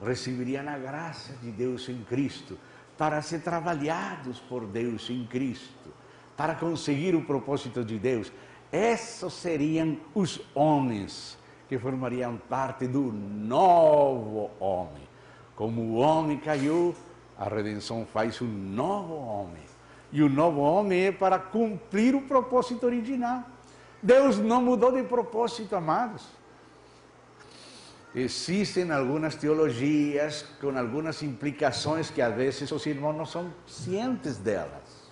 receberiam a graça de Deus em Cristo, para ser trabalhados por Deus em Cristo, para conseguir o propósito de Deus. Esses seriam os homens que formariam parte do novo homem. Como o homem caiu, a redenção faz um novo homem. E o novo homem é para cumprir o propósito original. Deus não mudou de propósito, amados. Existem algumas teologias com algumas implicações que às vezes os irmãos não são cientes delas,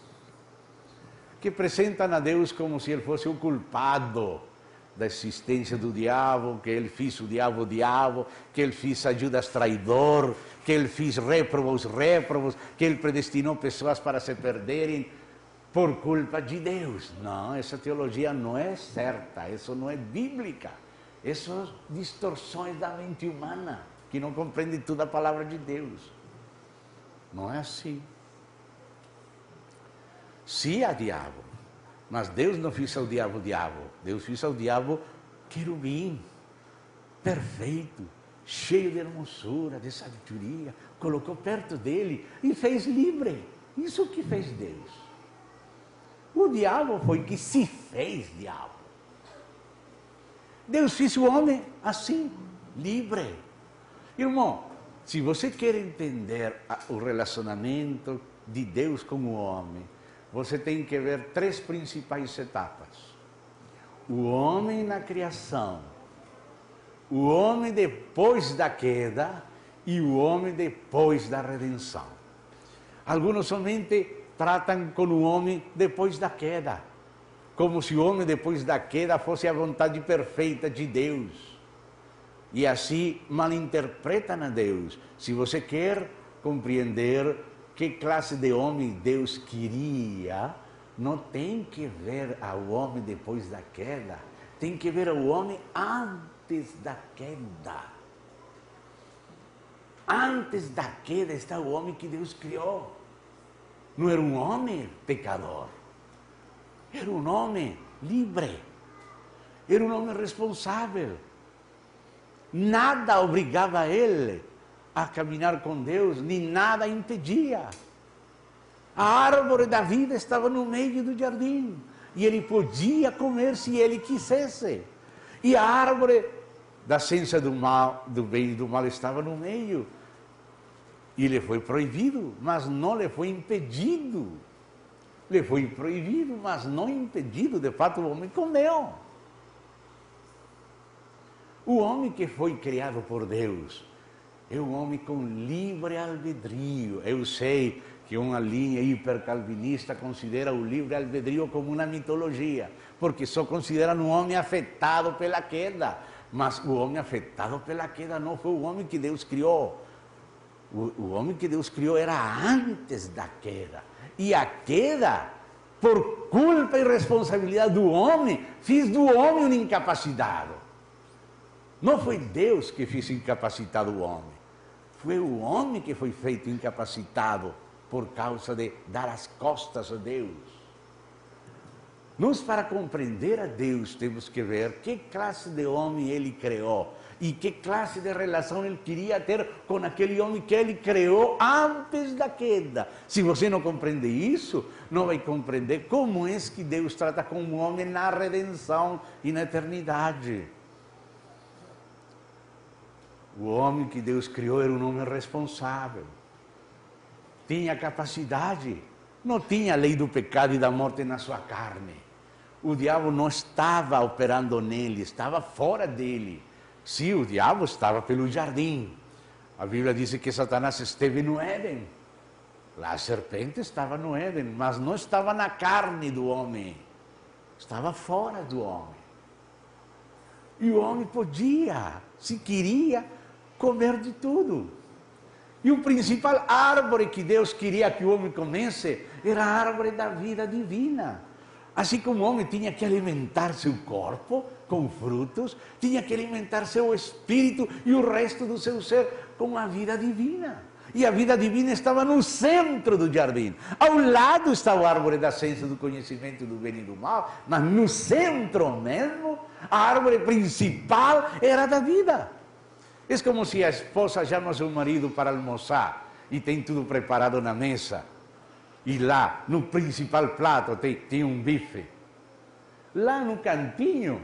que apresentam a Deus como se Ele fosse o culpado da existência do diabo, que Ele fez o diabo, que Ele fez a Judas traidor, que Ele fez réprobos, que Ele predestinou pessoas para se perderem por culpa de Deus. Não, essa teologia não é certa, isso não é bíblica. Essas são distorções da mente humana, que não compreende toda a palavra de Deus. Não é assim. Sim, há diabo, mas Deus não fez ao diabo. Deus fez ao diabo querubim, perfeito, cheio de hermosura, de sabedoria, colocou perto dele e fez livre. Isso que fez Deus. O diabo foi que se fez diabo. Deus fez o homem assim, livre. Irmão, se você quer entender o relacionamento de Deus com o homem, você tem que ver 3 principais etapas. O homem na criação, o homem depois da queda e o homem depois da redenção. Alguns somente tratam com o homem depois da queda, como se o homem depois da queda fosse a vontade perfeita de Deus. E assim malinterpretam a Deus. Se você quer compreender que classe de homem Deus queria, não tem que ver ao homem depois da queda, tem que ver ao homem antes da queda. Antes da queda está o homem que Deus criou. Não era um homem pecador. Era um homem livre, era um homem responsável. Nada obrigava ele a caminhar com Deus, nem nada impedia. A árvore da vida estava no meio do jardim, e ele podia comer se ele quisesse. E a árvore da ciência do mal, do bem e do mal estava no meio. E lhe foi proibido, mas não lhe foi impedido. Lhe foi proibido, mas não impedido. De fato, o homem comeu. O homem que foi criado por Deus é um homem com livre albedrio. Eu sei que uma linha hipercalvinista considera o livre albedrio como uma mitologia, porque só considera um homem afetado pela queda. Mas o homem afetado pela queda não foi o homem que Deus criou. O homem que Deus criou era antes da queda. E a queda, por culpa e responsabilidade do homem, fez do homem um incapacitado. Não foi Deus que fez incapacitado o homem. Foi o homem que foi feito incapacitado por causa de dar as costas a Deus. Nós, para compreender a Deus, temos que ver que classe de homem Ele criou e que classe de relação Ele queria ter com aquele homem que Ele criou antes da queda. Se você não compreende isso, não vai compreender como é que Deus trata com o homem na redenção e na eternidade. O homem que Deus criou era um homem responsável, tinha capacidade, não tinha a lei do pecado e da morte na sua carne. O diabo não estava operando nele, estava fora dele. Sim, o diabo estava pelo jardim. A Bíblia diz que Satanás esteve no Éden. Lá a serpente estava no Éden, mas não estava na carne do homem. estava fora do homem. E o homem podia, se queria, comer de tudo. E o principal árvore que Deus queria que o homem comesse era a árvore da vida divina. Assim como o homem tinha que alimentar seu corpo com frutos, tinha que alimentar seu espírito e o resto do seu ser com a vida divina. E a vida divina estava no centro do jardim. Ao lado estava a árvore da ciência do conhecimento do bem e do mal, mas no centro mesmo, a árvore principal era da vida. É como se a esposa chama seu marido para almoçar e tem tudo preparado na mesa. E lá, no principal prato, tem um bife. Lá no cantinho,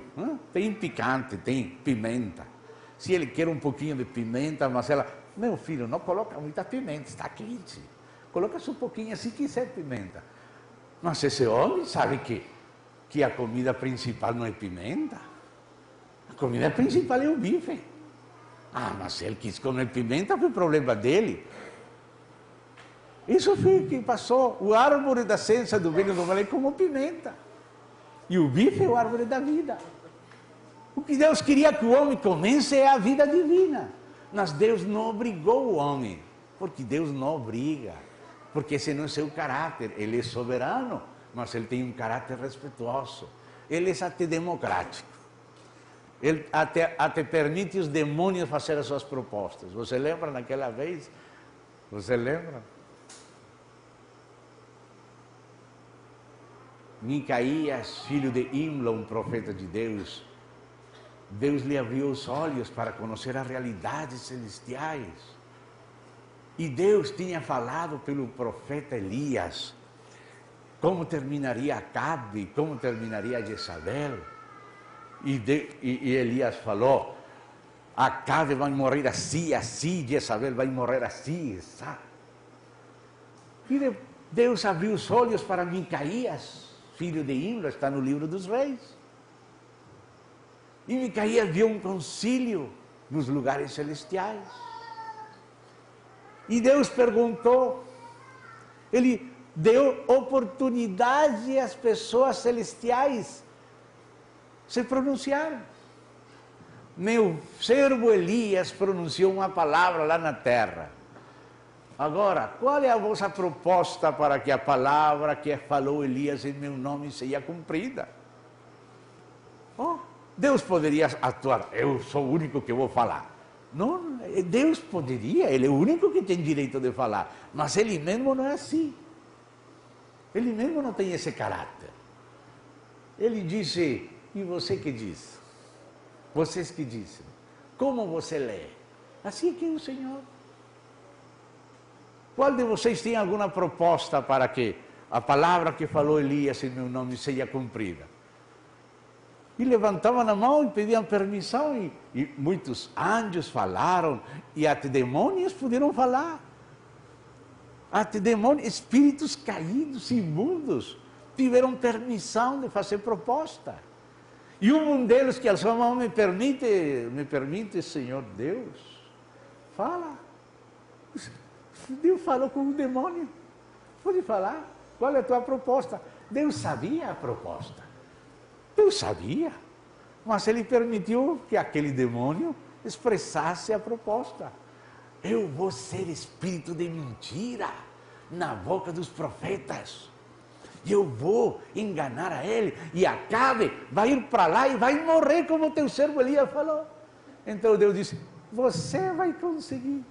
tem picante, tem pimenta. Se ele quer um pouquinho de pimenta, mas ela... Meu filho, não coloca muita pimenta, está quente. Coloca só um pouquinho, se quiser pimenta. Mas esse homem sabe que a comida principal não é pimenta. A comida principal é o bife. Ah, mas ele quis comer pimenta, foi problema dele. Isso foi o que passou. O árvore da ciência do bem e do mal é como pimenta. E o bife é a árvore da vida. O que Deus queria que o homem comesse é a vida divina. Mas Deus não obrigou o homem, porque Deus não obriga, porque esse não é seu caráter. Ele é soberano, mas ele tem um caráter respeitoso. Ele é até democrático. Ele até permite os demônios fazer as suas propostas. Você lembra naquela vez? Você lembra? Micaías, filho de Imla, um profeta de Deus, Deus lhe abriu os olhos para conhecer as realidades celestiais. E Deus tinha falado pelo profeta Elias como terminaria Acabe, como terminaria Jezabel. E Elias falou: Acabe vai morrer assim, assim, Jezabel vai morrer assim, sabe? E Deus abriu os olhos para Micaías, filho de Imla, está no livro dos Reis. E Micaías viu um concílio nos lugares celestiais. E Deus perguntou, ele deu oportunidade às pessoas celestiais se pronunciaram. Meu servo Elias pronunciou uma palavra lá na terra. Agora, qual é a vossa proposta para que a palavra que falou Elias em meu nome seja cumprida? Deus poderia atuar, eu sou o único que vou falar. Não, Deus poderia, ele é o único que tem direito de falar, mas ele mesmo não é assim. Ele mesmo não tem esse caráter. Ele disse, e você que diz? Vocês que dizem? Como você lê? Assim que é o Senhor. Qual de vocês tem alguma proposta para que a palavra que falou Elias em meu nome seja cumprida? E levantavam a mão e pediam permissão, e muitos anjos falaram, e até demônios puderam falar. Até demônios, espíritos caídos, imundos, tiveram permissão de fazer proposta. E um deles que alçou a mão, me permite, Senhor Deus, fala. Deus falou com o demônio, pode falar, qual é a tua proposta? Deus sabia a proposta. Deus sabia, mas ele permitiu que aquele demônio expressasse a proposta. Eu vou ser espírito de mentira na boca dos profetas. Eu vou enganar a ele e Acabe vai ir para lá e vai morrer como teu servo Elias falou. Então Deus disse, você vai conseguir.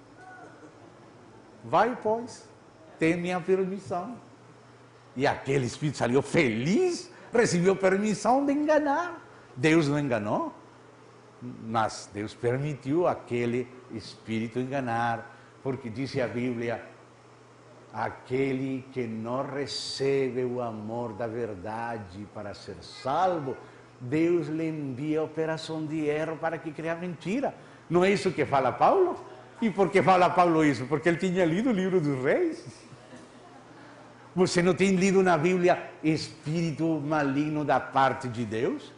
Vai, pois, tem minha permissão. E aquele espírito saiu feliz, recebeu permissão de enganar. Deus não enganou, mas Deus permitiu aquele espírito enganar, porque disse a Bíblia, aquele que não recebe o amor da verdade para ser salvo, Deus lhe envia a operação de erro para que crea mentira. Não é isso que fala Paulo? E por que fala Paulo isso? Porque ele tinha lido o livro dos Reis. Você não tem lido na Bíblia espírito maligno da parte de Deus?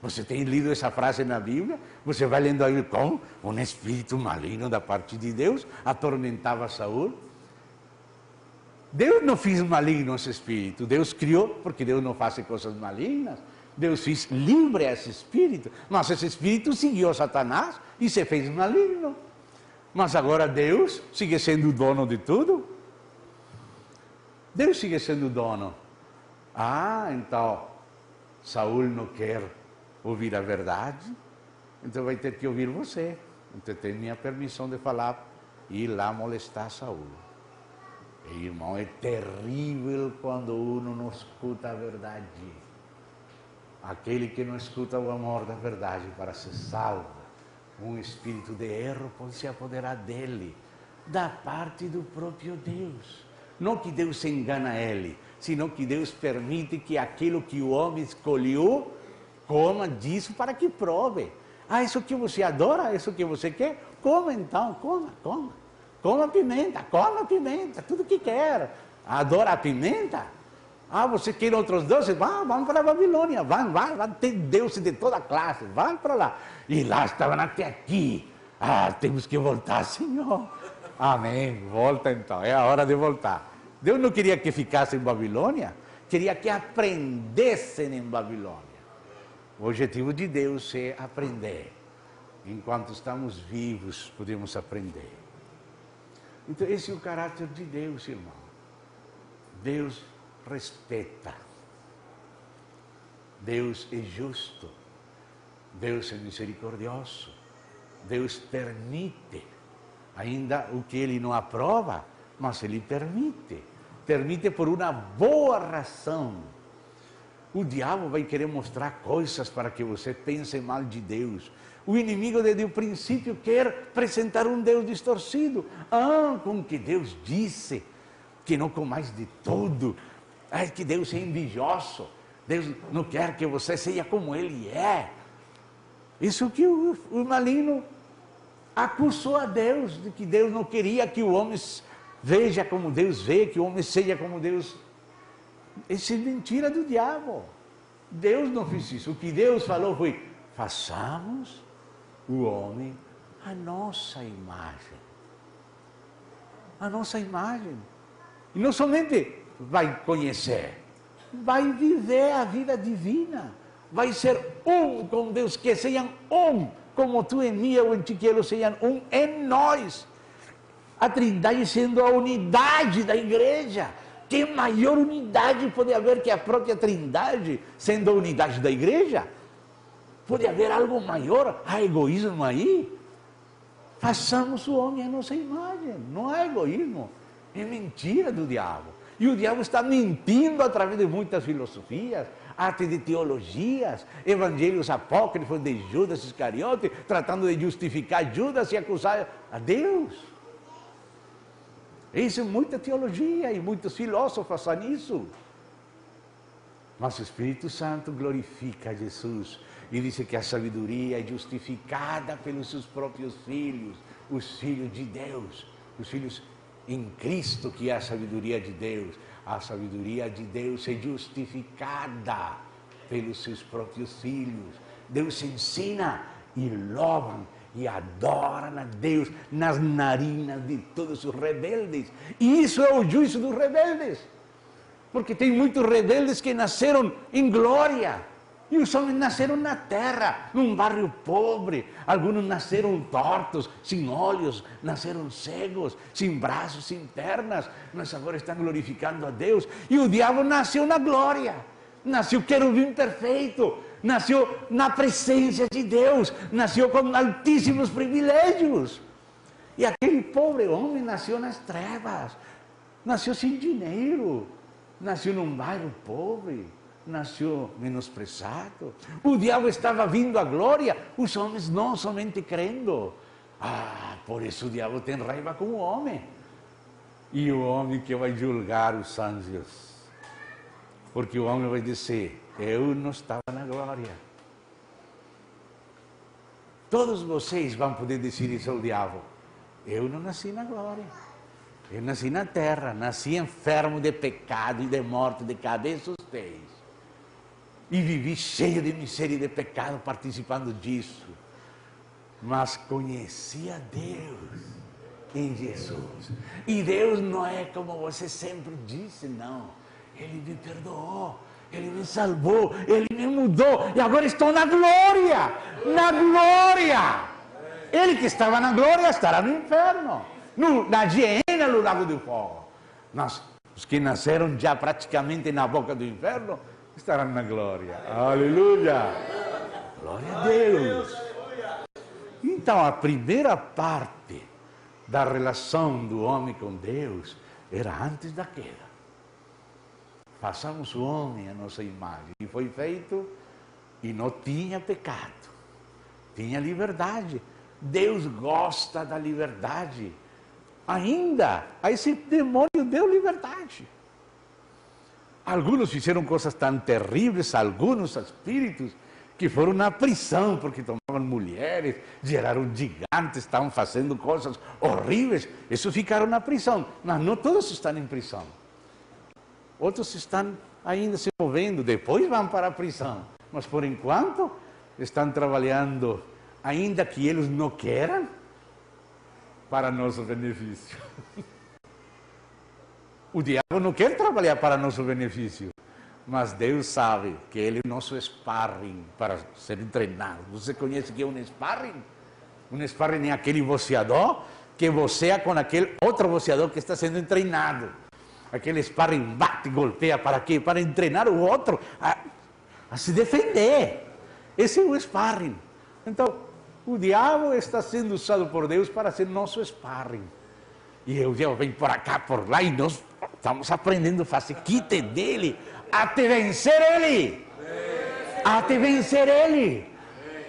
Você tem lido essa frase na Bíblia? Você vai lendo aí como um espírito maligno da parte de Deus atormentava Saul? Deus não fez maligno esse espírito. Deus criou, porque Deus não faz coisas malignas. Deus fez livre esse espírito, mas esse espírito seguiu Satanás e se fez maligno. Mas agora Deus sigue sendo o dono de tudo. Deus sigue sendo o dono. Ah, então Saul não quer ouvir a verdade, então vai ter que ouvir você. Então tem minha permissão de falar e ir lá molestar Saul. E, irmão, é terrível quando uno não escuta a verdade. Aquele que não escuta o amor da verdade para ser salvo, um espírito de erro pode se apoderar dele, da parte do próprio Deus. Não que Deus se engana ele, senão que Deus permite que aquilo que o homem escolheu, coma disso para que prove. Ah, isso que você adora, isso que você quer, coma então, coma. Coma pimenta, tudo que quer. Adora a pimenta? Ah, você quer outros deuses? Vamos para a Babilônia, vai, tem deuses de toda classe, vai para lá. E lá estavam até aqui. Ah, temos que voltar, Senhor. Amém, volta então, é a hora de voltar. Deus não queria que ficasse em Babilônia, queria que aprendessem em Babilônia. O objetivo de Deus é aprender. Enquanto estamos vivos, podemos aprender. Então, esse é o caráter de Deus, irmão. Deus respeita. Deus é justo. Deus é misericordioso. Deus permite. Ainda o que Ele não aprova, mas Ele permite. Permite por uma boa razão. O diabo vai querer mostrar coisas para que você pense mal de Deus. O inimigo desde o princípio quer apresentar um Deus distorcido. Ah, com que Deus disse que não comais de tudo. Ah, que Deus é envidioso. Deus não quer que você seja como Ele é. Isso que o maligno acusou a Deus, de que Deus não queria que o homem veja como Deus vê, que o homem seja como Deus. Isso é mentira do diabo. Deus não fez isso. O que Deus falou foi: façamos o homem a nossa imagem. A nossa imagem. E não somente vai conhecer, vai viver a vida divina. Vai ser um com Deus, que sejam um, como tu em mim, eu em ti, que eles sejam um em nós. A Trindade sendo a unidade da igreja. Que maior unidade pode haver que a própria Trindade sendo a unidade da igreja? Pode haver algo maior? Há egoísmo aí? Façamos o homem à nossa imagem. Não há egoísmo. É mentira do diabo. E o diabo está mentindo através de muitas filosofias, arte de teologias, evangelhos apócrifos de Judas Iscariote, tratando de justificar Judas e acusar a Deus. Isso é muita teologia e muitos filósofos fazem isso. Mas o Espírito Santo glorifica Jesus e diz que a sabedoria é justificada pelos seus próprios filhos, os filhos de Deus, os filhos em Cristo, que é a sabedoria de Deus. A sabedoria de Deus é justificada pelos seus próprios filhos. Deus ensina e louvam e adoram a Deus nas narinas de todos os rebeldes. E isso é o juízo dos rebeldes. Porque tem muitos rebeldes que nasceram em glória. E os homens nasceram na terra, num bairro pobre. Alguns nasceram tortos, sem olhos, nasceram cegos, sem braços, sem pernas. Mas agora estão glorificando a Deus. E o diabo nasceu na glória. Nasceu querubim perfeito. Nasceu na presença de Deus. Nasceu com altíssimos privilégios. E aquele pobre homem nasceu nas trevas. Nasceu sem dinheiro. Nasceu num bairro pobre. Nasceu menosprezado. O diabo estava vindo à glória, os homens não somente crendo. Ah, por isso o diabo tem raiva com o homem. E o homem que vai julgar os anjos. Porque o homem vai dizer: eu não estava na glória. Todos vocês vão poder dizer isso ao diabo: eu não nasci na glória. Eu nasci na terra, nasci enfermo de pecado e de morte de cabeça aos pés. E vivi cheio de miséria e de pecado participando disso. Mas conheci a Deus em Jesus. E Deus não é como você sempre disse, não. Ele me perdoou. Ele me salvou, Ele me mudou e agora estou na glória, na glória. Ele que estava na glória estará no inferno, na hiena, no lago de fogo. Os que nasceram já praticamente na boca do inferno estarão na glória. Aleluia! Glória a Deus! Então, a primeira parte da relação do homem com Deus era antes da queda. Façamos o homem à nossa imagem. E foi feito e não tinha pecado. Tinha liberdade. Deus gosta da liberdade. Ainda, a esse demônio deu liberdade. Alguns fizeram coisas tão terríveis, alguns espíritos, que foram na prisão, porque tomavam mulheres, geraram gigantes, estavam fazendo coisas horríveis. Esses ficaram na prisão, mas não todos estão em prisão. Outros estão ainda se movendo, depois vão para a prisão. Mas, por enquanto, estão trabalhando, ainda que eles não queiram, para nosso benefício. O diabo não quer trabalhar para nosso benefício, mas Deus sabe que ele é nosso sparring para ser treinado. Você conhece o que é um sparring? Um sparring é aquele boxeador que boxea com aquele outro boxeador que está sendo treinado. Aquele sparring bate, golpeia, para quê? Para treinar o outro a se defender. Esse é o sparring. Então, o diabo está sendo usado por Deus para ser nosso sparring. E o diabo vem por cá, por lá, e nós estamos aprendendo a fazer quite dele, até vencer ele. Até vencer ele.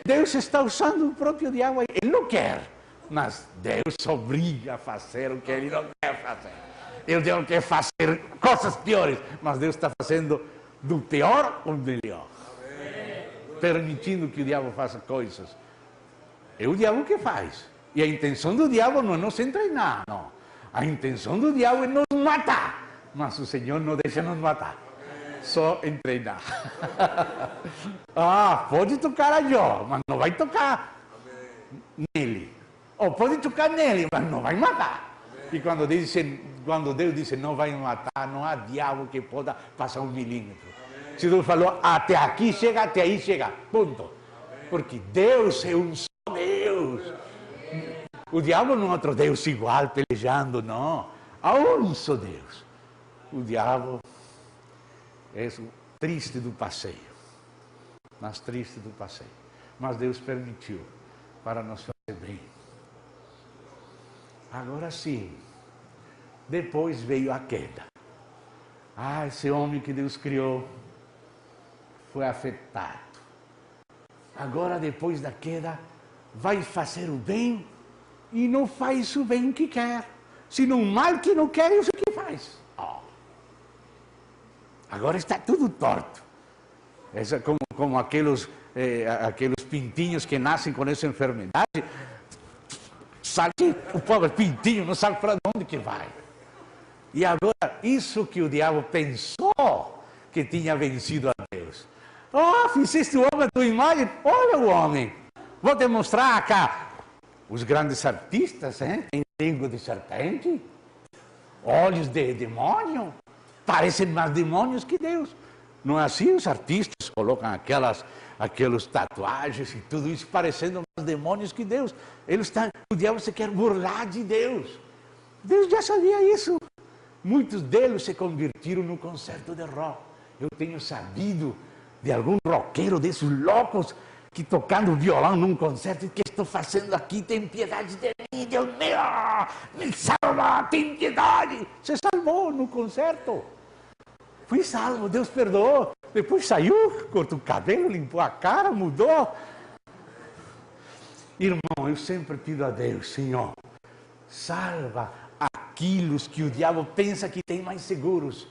Deus está usando o próprio diabo. Ele não quer, mas Deus obriga a fazer o que ele não quer fazer. O diabo quer fazer coisas piores, mas Deus está fazendo do pior ao melhor. Permitindo que o diabo faça coisas. É o diabo que faz. E a intenção do diabo não é nos treinar, não. A intenção do diabo é nos matar. Mas o Senhor não deixa nos matar. Só em treinar. Pode tocar a Jó, mas não vai tocar nele. Ou pode tocar nele, mas não vai matar. E quando Deus diz não vai matar, não há diabo que possa passar 1 milímetro. Se Deus falou até aqui chega, até aí chega. Ponto. Porque Deus é um Deus. O diabo não é outro Deus igual, pelejando, não. Há um só Deus. O diabo é o triste do passeio. Mais triste do passeio. Mas Deus permitiu para nos fazer bem. Agora sim, depois veio a queda. Esse homem que Deus criou foi afetado. Agora, depois da queda, vai fazer o bem e não faz o bem que quer. Se não o mal que não quer, isso que faz. Agora está tudo torto. É como aqueles pintinhos que nascem com essa enfermidade. Sabe, o pobre pintinho não sabe para onde que vai. E agora, isso que o diabo pensou que tinha vencido a Deus. Fizeste o homem a tua imagem? Olha o homem. Vou te mostrar cá. Os grandes artistas, têm língua de serpente, olhos de demônio, parecem mais demônios que Deus. Não é assim? Os artistas colocam aquelas tatuagens e tudo isso parecendo mais demônios que Deus. O diabo se quer burlar de Deus. Deus já sabia isso. Muitos deles se convertiram no concerto de rock. Eu tenho sabido de algum roqueiro desses loucos que tocando violão num concerto, que estou fazendo aqui, tem piedade de mim, Deus meu, me salva, tem piedade. Se salvou no concerto. Fui salvo, Deus perdoou. Depois saiu, cortou o cabelo, limpou a cara, mudou. Irmão, eu sempre pido a Deus, Senhor, salva aqueles que o diabo pensa que tem mais seguros.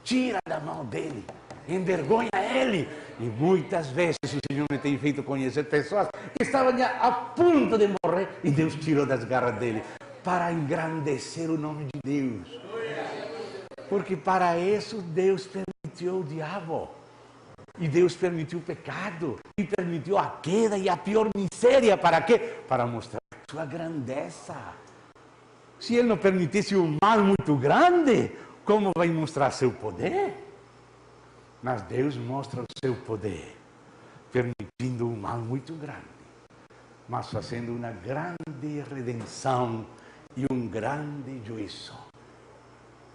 Tira da mão dele, envergonha ele. E muitas vezes o Senhor me tem feito conhecer pessoas que estavam a ponto de morrer e Deus tirou das garras dele para engrandecer o nome de Deus. Porque para isso Deus permitiu o diabo. E Deus permitiu o pecado. E permitiu a queda e a pior miséria. Para quê? Para mostrar sua grandeza. Se Ele não permitisse um mal muito grande, como vai mostrar seu poder? Mas Deus mostra o seu poder, permitindo um mal muito grande, mas fazendo uma grande redenção e um grande juízo.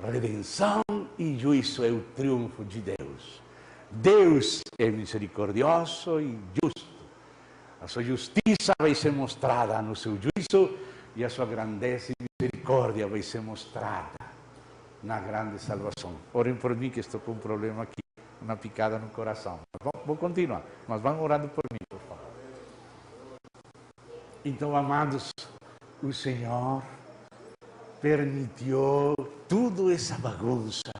Redenção e juízo é o triunfo de Deus. Deus é misericordioso e justo. A sua justiça vai ser mostrada no seu juízo e a sua grandeza e misericórdia vai ser mostrada na grande salvação. Orem por mim que estou com um problema aqui, uma picada no coração. Vou continuar, mas vão orando por mim, por favor. Então, amados, o Senhor permitiu toda essa bagunça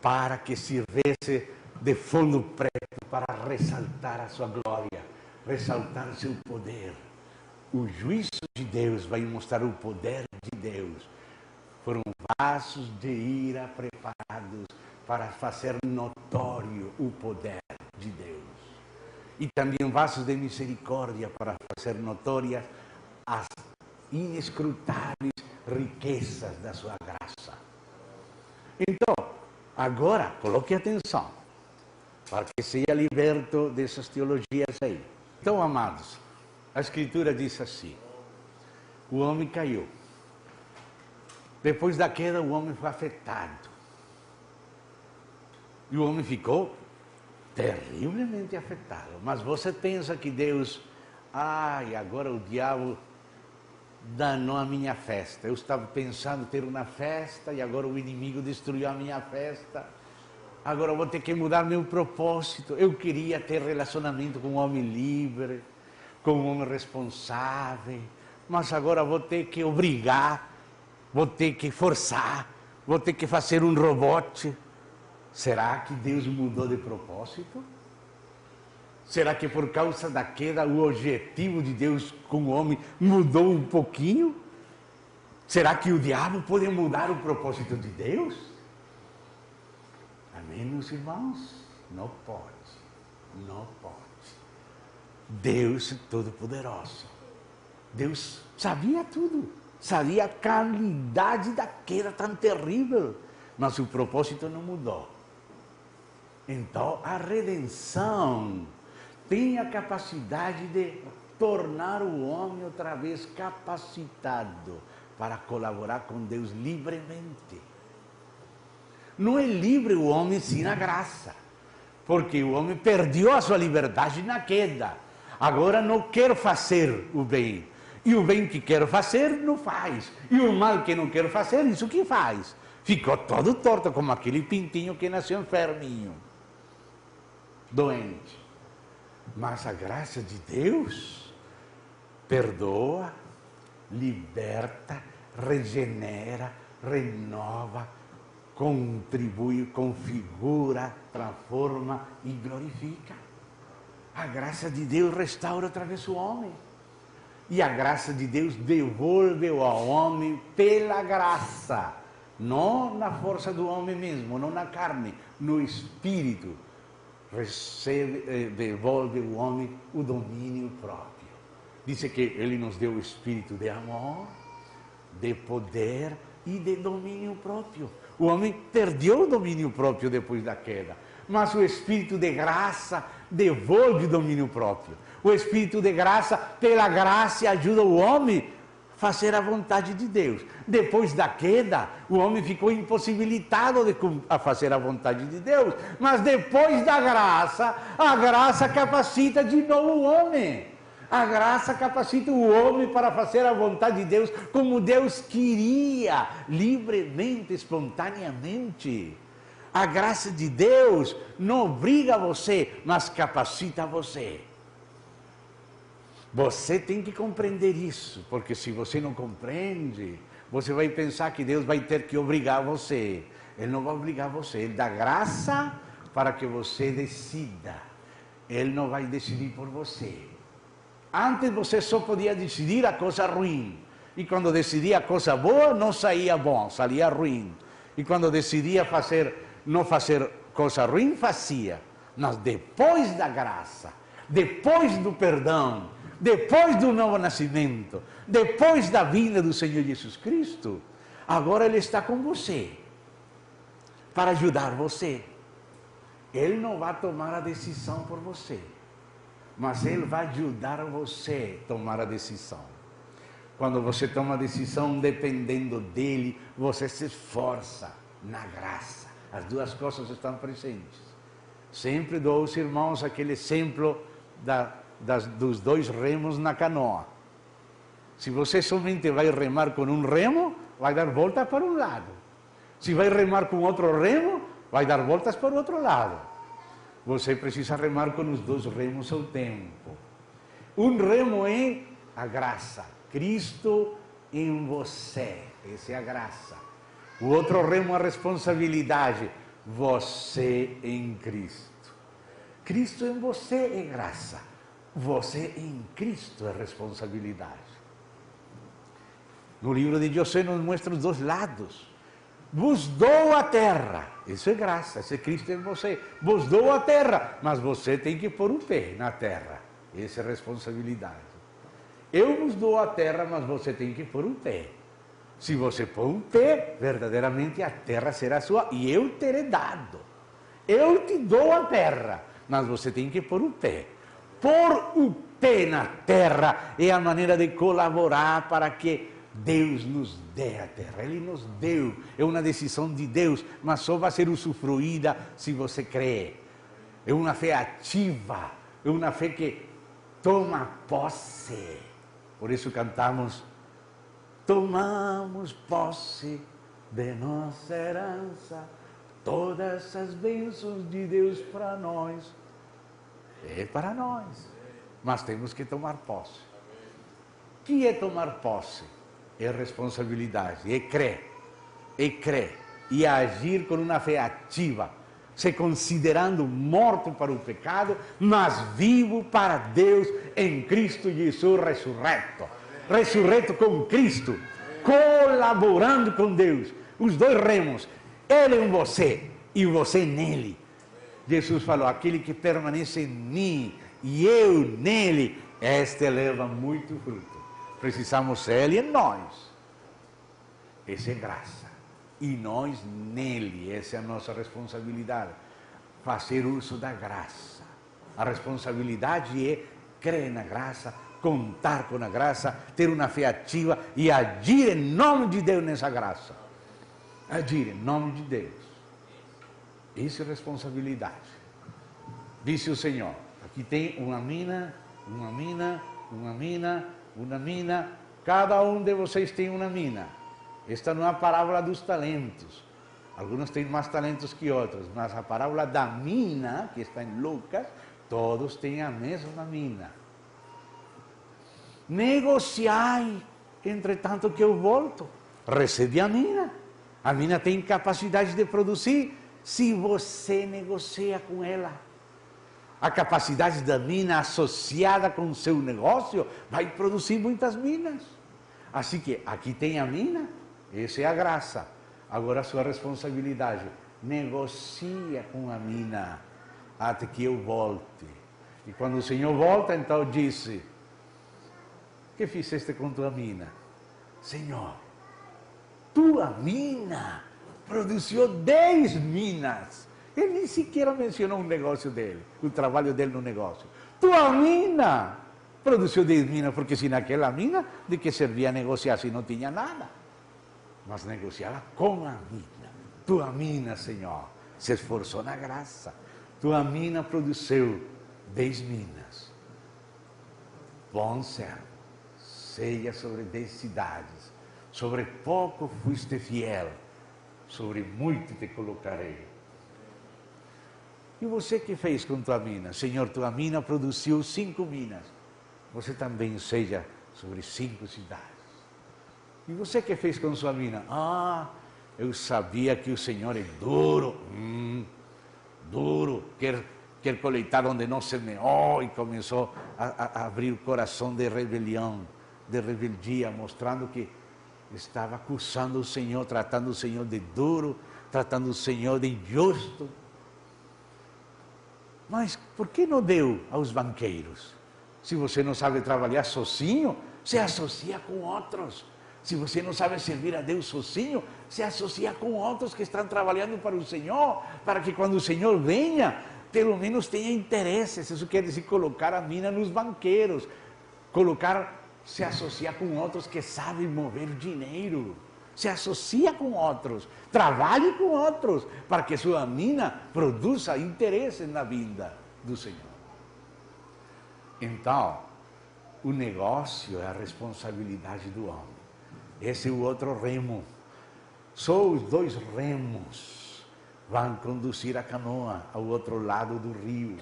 para que sirvesse de fundo preto para ressaltar a sua glória, ressaltar o seu poder. O juízo de Deus vai mostrar o poder de Deus. Foram vasos de ira preparados para fazer notório o poder de Deus. E também vasos de misericórdia para fazer notórias as inescrutáveis riquezas da sua graça. Então, agora, coloque atenção, para que seja liberto dessas teologias aí. Então, amados, a Escritura diz assim: o homem caiu. Depois da queda, o homem foi afetado. E o homem ficou terrivelmente afetado. Mas você pensa que Deus, agora o diabo danou a minha festa. Eu estava pensando em ter uma festa e agora o inimigo destruiu a minha festa. Agora eu vou ter que mudar meu propósito. Eu queria ter relacionamento com um homem livre, com um homem responsável, mas agora vou ter que obrigar, vou ter que forçar, vou ter que fazer um robô. Será que Deus mudou de propósito? Será que por causa da queda o objetivo de Deus com o homem mudou um pouquinho? Será que o diabo pode mudar o propósito de Deus? Amém, meus irmãos? Não pode. Não pode. Deus é todo-poderoso. Deus sabia tudo. Sabia a qualidade da queda tão terrível. Mas o propósito não mudou. Então, a redenção tem a capacidade de tornar o homem outra vez capacitado para colaborar com Deus livremente. Não é livre o homem sem a graça, porque o homem perdeu a sua liberdade na queda. Agora não quer fazer o bem. E o bem que quer fazer, não faz. E o mal que não quer fazer, isso que faz. Ficou todo torto, como aquele pintinho que nasceu enferminho, doente. Mas a graça de Deus perdoa, liberta, regenera, renova, contribui, configura, transforma e glorifica. A graça de Deus restaura outra vez o homem. E a graça de Deus devolve ao homem pela graça. Não na força do homem mesmo, não na carne, no espírito. Devolve ao homem o domínio próprio. Diz que Ele nos deu o espírito de amor, de poder e de domínio próprio. O homem perdeu o domínio próprio depois da queda, mas o espírito de graça devolve o domínio próprio. O espírito de graça, pela graça, ajuda o homem a fazer a vontade de Deus. Depois da queda, o homem ficou impossibilitado de fazer a vontade de Deus. Mas depois da graça, a graça capacita de novo o homem. A graça capacita o homem para fazer a vontade de Deus como Deus queria, livremente, espontaneamente. A graça de Deus não obriga você, mas capacita você. Você tem que compreender isso, porque se você não compreende, você vai pensar que Deus vai ter que obrigar você. Ele não vai obrigar você, Ele dá graça para que você decida. Ele não vai decidir por você. Antes você só podia decidir a coisa ruim, e quando decidia a coisa boa, não saía bom, saía ruim. E quando decidia não fazer coisa ruim, fazia. Mas depois da graça, depois do perdão, depois do novo nascimento, depois da vinda do Senhor Jesus Cristo, agora Ele está com você, para ajudar você. Ele não vai tomar a decisão por você, mas Ele vai ajudar você a tomar a decisão. Quando você toma a decisão dependendo dEle, você se esforça na graça. As duas coisas estão presentes. Sempre dou aos irmãos aquele exemplo dos dois remos na canoa. Se você somente vai remar com um remo, vai dar volta para um lado. Se vai remar com outro remo, vai dar voltas para o outro lado. Você precisa remar com os dois remos ao tempo. Um remo é a graça. Cristo em você. Essa é a graça. O outro remo é a responsabilidade. Você em Cristo. Cristo em você é graça. Você em Cristo é responsabilidade. No livro de José nos mostra os dois lados. Vos dou a terra. Isso é graça, isso é Cristo em você. Vos dou a terra, mas você tem que pôr o pé na terra. Essa é responsabilidade. Eu vos dou a terra, mas você tem que pôr o pé. Se você pôr um pé, verdadeiramente a terra será sua e eu terei dado. Eu te dou a terra, mas você tem que pôr o pé. Pôr o pé na terra é a maneira de colaborar para que Deus nos dê a terra. Ele nos deu, é uma decisão de Deus, mas só vai ser usufruída se você crê. É uma fé ativa, é uma fé que toma posse. Por isso cantamos: tomamos posse de nossa herança, todas as bênçãos de Deus para nós. É para nós, mas temos que tomar posse. O que é tomar posse? É responsabilidade, é crer, e agir com uma fé ativa, se considerando morto para o pecado, mas vivo para Deus em Cristo Jesus ressurreto. Ressurreto com Cristo, colaborando com Deus. Os dois remos, Ele em você e você nele. Jesus falou: aquele que permanece em mim e eu nele, este leva muito fruto. Precisamos Ele em nós. Essa é graça. E nós nele. Essa é a nossa responsabilidade. Fazer uso da graça. A responsabilidade é crer na graça, contar com a graça, ter uma fé ativa e agir em nome de Deus nessa graça. Agir em nome de Deus. Isso é responsabilidade. Disse o Senhor: aqui tem uma mina, cada um de vocês tem uma mina. Esta não é a parábola dos talentos. Alguns têm mais talentos que outros, mas a parábola da mina, que está em Lucas, todos têm a mesma mina. Negociai, entretanto que eu volto. Recebe a mina. A mina tem capacidade de produzir se você negocia com ela. A capacidade da mina associada com o seu negócio vai produzir muitas minas. Assim que aqui tem a mina, essa é a graça. Agora a sua responsabilidade: negocia com a mina até que eu volte. E quando o Senhor volta, então disse: o que fizeste com tua mina? Senhor, tua mina produziu 10 minas. Ele nem sequer mencionou o negócio dele, o trabalho dele no negócio. Tua mina produziu 10 minas, porque se naquela mina, de que servia negociar se não tinha nada? Mas negociava com a mina. Tua mina, Senhor, se esforçou na graça. Tua mina produziu 10 minas. Bom servo, ceia sobre 10 cidades. Sobre pouco fuiste fiel, sobre muito te colocarei. E você que fez com tua mina? Senhor, tua mina produziu 5 minas. Você também seja sobre 5 cidades. E você que fez com sua mina? Eu sabia que o Senhor é duro. Duro. Quer coletar onde não semeou. E começou a abrir o coração de rebelião, de rebeldia, mostrando que estava acusando o Senhor, tratando o Senhor de duro, tratando o Senhor de injusto. Mas por que não deu aos banqueiros? Se você não sabe trabalhar sozinho, se associa com outros. Se você não sabe servir a Deus sozinho, se associa com outros que estão trabalhando para o Senhor, para que quando o Senhor venha, pelo menos tenha interesses. Isso quer dizer colocar a mina nos banqueiros, se associar com outros que sabem mover dinheiro. Se associa com outros, trabalhe com outros, para que sua mina produza interesse na vinda do Senhor. Então, o negócio é a responsabilidade do homem. Esse é o outro remo. Só os dois remos vão conduzir a canoa ao outro lado do rio.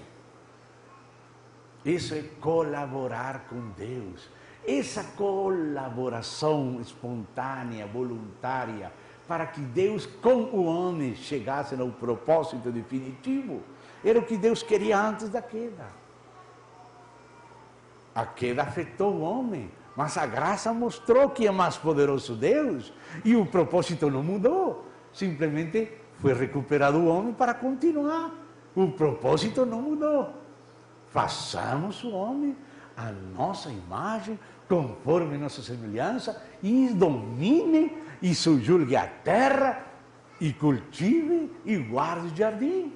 Isso é colaborar com Deus. Essa colaboração espontânea, voluntária, para que Deus com o homem chegasse ao propósito definitivo, era o que Deus queria antes da queda. A queda afetou o homem, mas a graça mostrou que é mais poderoso Deus, e o propósito não mudou, simplesmente foi recuperado o homem para continuar. O propósito não mudou. Façamos o homem a nossa imagem, conforme nossa semelhança, e domine e subjugue a terra, e cultive e guarde o jardim.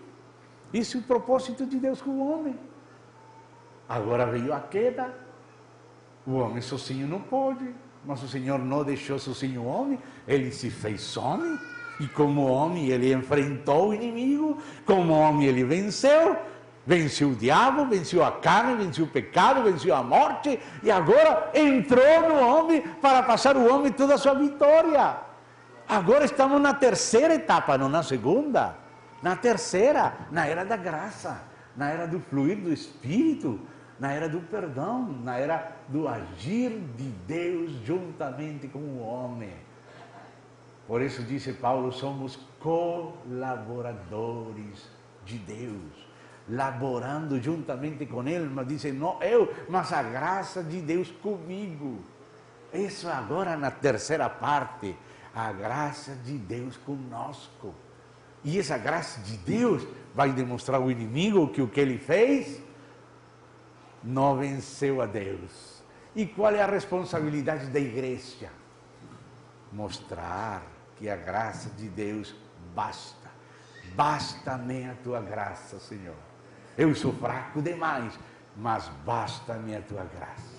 Esse é o propósito de Deus com o homem. Agora veio a queda, o homem sozinho não pode, mas o Senhor não deixou sozinho o homem, ele se fez homem, e como homem ele enfrentou o inimigo, como homem ele venceu o diabo, venceu a carne, venceu o pecado, venceu a morte, e agora entrou no homem para passar o homem toda a sua vitória. Agora estamos na terceira etapa, não na segunda. Na terceira, na era da graça, na era do fluir do Espírito, na era do perdão, na era do agir de Deus juntamente com o homem. Por isso disse Paulo, somos colaboradores de Deus, laborando juntamente com Ele, mas disse, não eu, mas a graça de Deus comigo. Isso agora na terceira parte, a graça de Deus conosco. E essa graça de Deus vai demonstrar ao inimigo que o que ele fez não venceu a Deus. E qual é a responsabilidade da igreja? Mostrar que a graça de Deus basta. Basta-me a tua graça, Senhor. Eu sou fraco demais, mas basta-me a tua graça.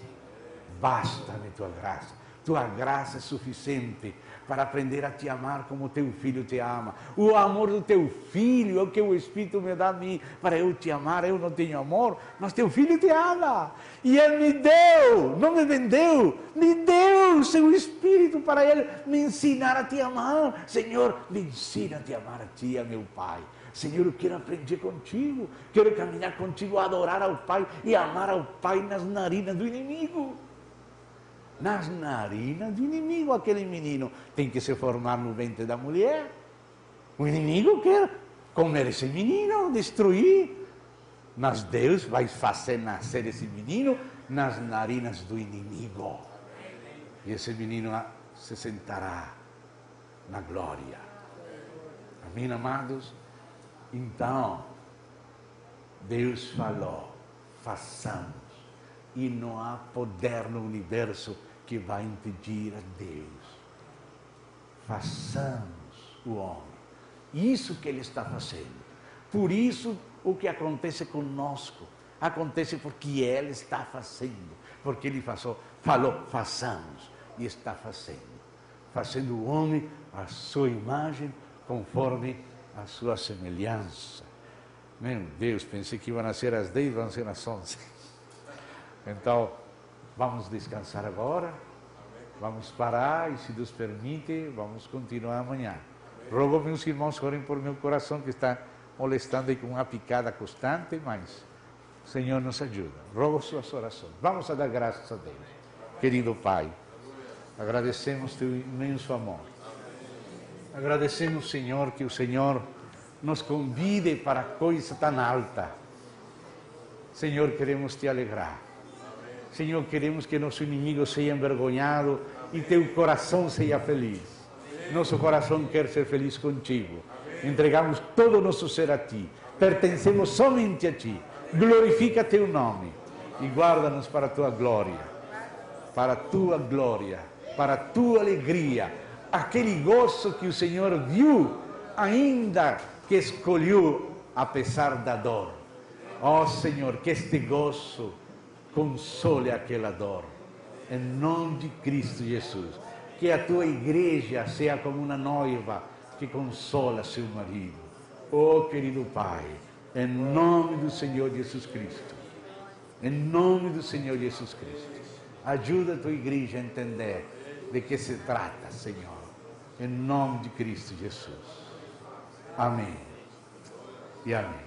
Basta-me a tua graça. Tua graça é suficiente para aprender a te amar como teu filho te ama. O amor do teu filho é o que o Espírito me dá a mim, para eu te amar. Eu não tenho amor, mas teu filho te ama. E ele me deu, não me vendeu, me deu o seu Espírito para ele me ensinar a te amar. Senhor, me ensina a te amar a ti, a meu Pai. Senhor, eu quero aprender contigo, quero caminhar contigo, adorar ao Pai e amar ao Pai nas narinas do inimigo. Nas narinas do inimigo, aquele menino tem que se formar no ventre da mulher. O inimigo quer comer esse menino, destruir. Mas Deus vai fazer nascer esse menino nas narinas do inimigo. E esse menino se sentará na glória. Amém, amados? Então, Deus falou, façamos. E não há poder no universo que vai impedir a Deus. Façamos o homem. Isso que Ele está fazendo. Por isso, o que acontece conosco, acontece porque Ele está fazendo. Porque Ele falou, façamos. E está fazendo. Fazendo o homem a sua imagem, conforme a sua semelhança. Meu Deus, pensei que iam ser às 10, vão ser às 11. Então, vamos descansar agora, vamos parar e, se Deus permite, vamos continuar amanhã. Rogo, meus irmãos, orem por meu coração que está molestando aí com uma picada constante, mas o Senhor nos ajuda. Rogo suas orações. Vamos a dar graças a Deus. Querido Pai, agradecemos teu imenso amor. Agradecemos, Senhor, que o Senhor nos convide para coisa tão alta. Senhor, queremos te alegrar. Senhor, queremos que nosso inimigo seja envergonhado e teu coração seja feliz. Nosso coração quer ser feliz contigo. Entregamos todo o nosso ser a ti. Pertencemos somente a ti. Glorifica teu nome e guarda-nos para a tua glória. Para a tua glória. para a tua alegria, aquele gozo que o Senhor viu, ainda que escolheu, apesar da dor. Ó Senhor, que este gozo console aquela dor. Em nome de Cristo Jesus. Que a tua igreja seja como uma noiva que consola seu marido. Oh, querido Pai, em nome do Senhor Jesus Cristo. Em nome do Senhor Jesus Cristo. Ajuda a tua igreja a entender de que se trata, Senhor. Em nome de Cristo Jesus. Amém. E amém.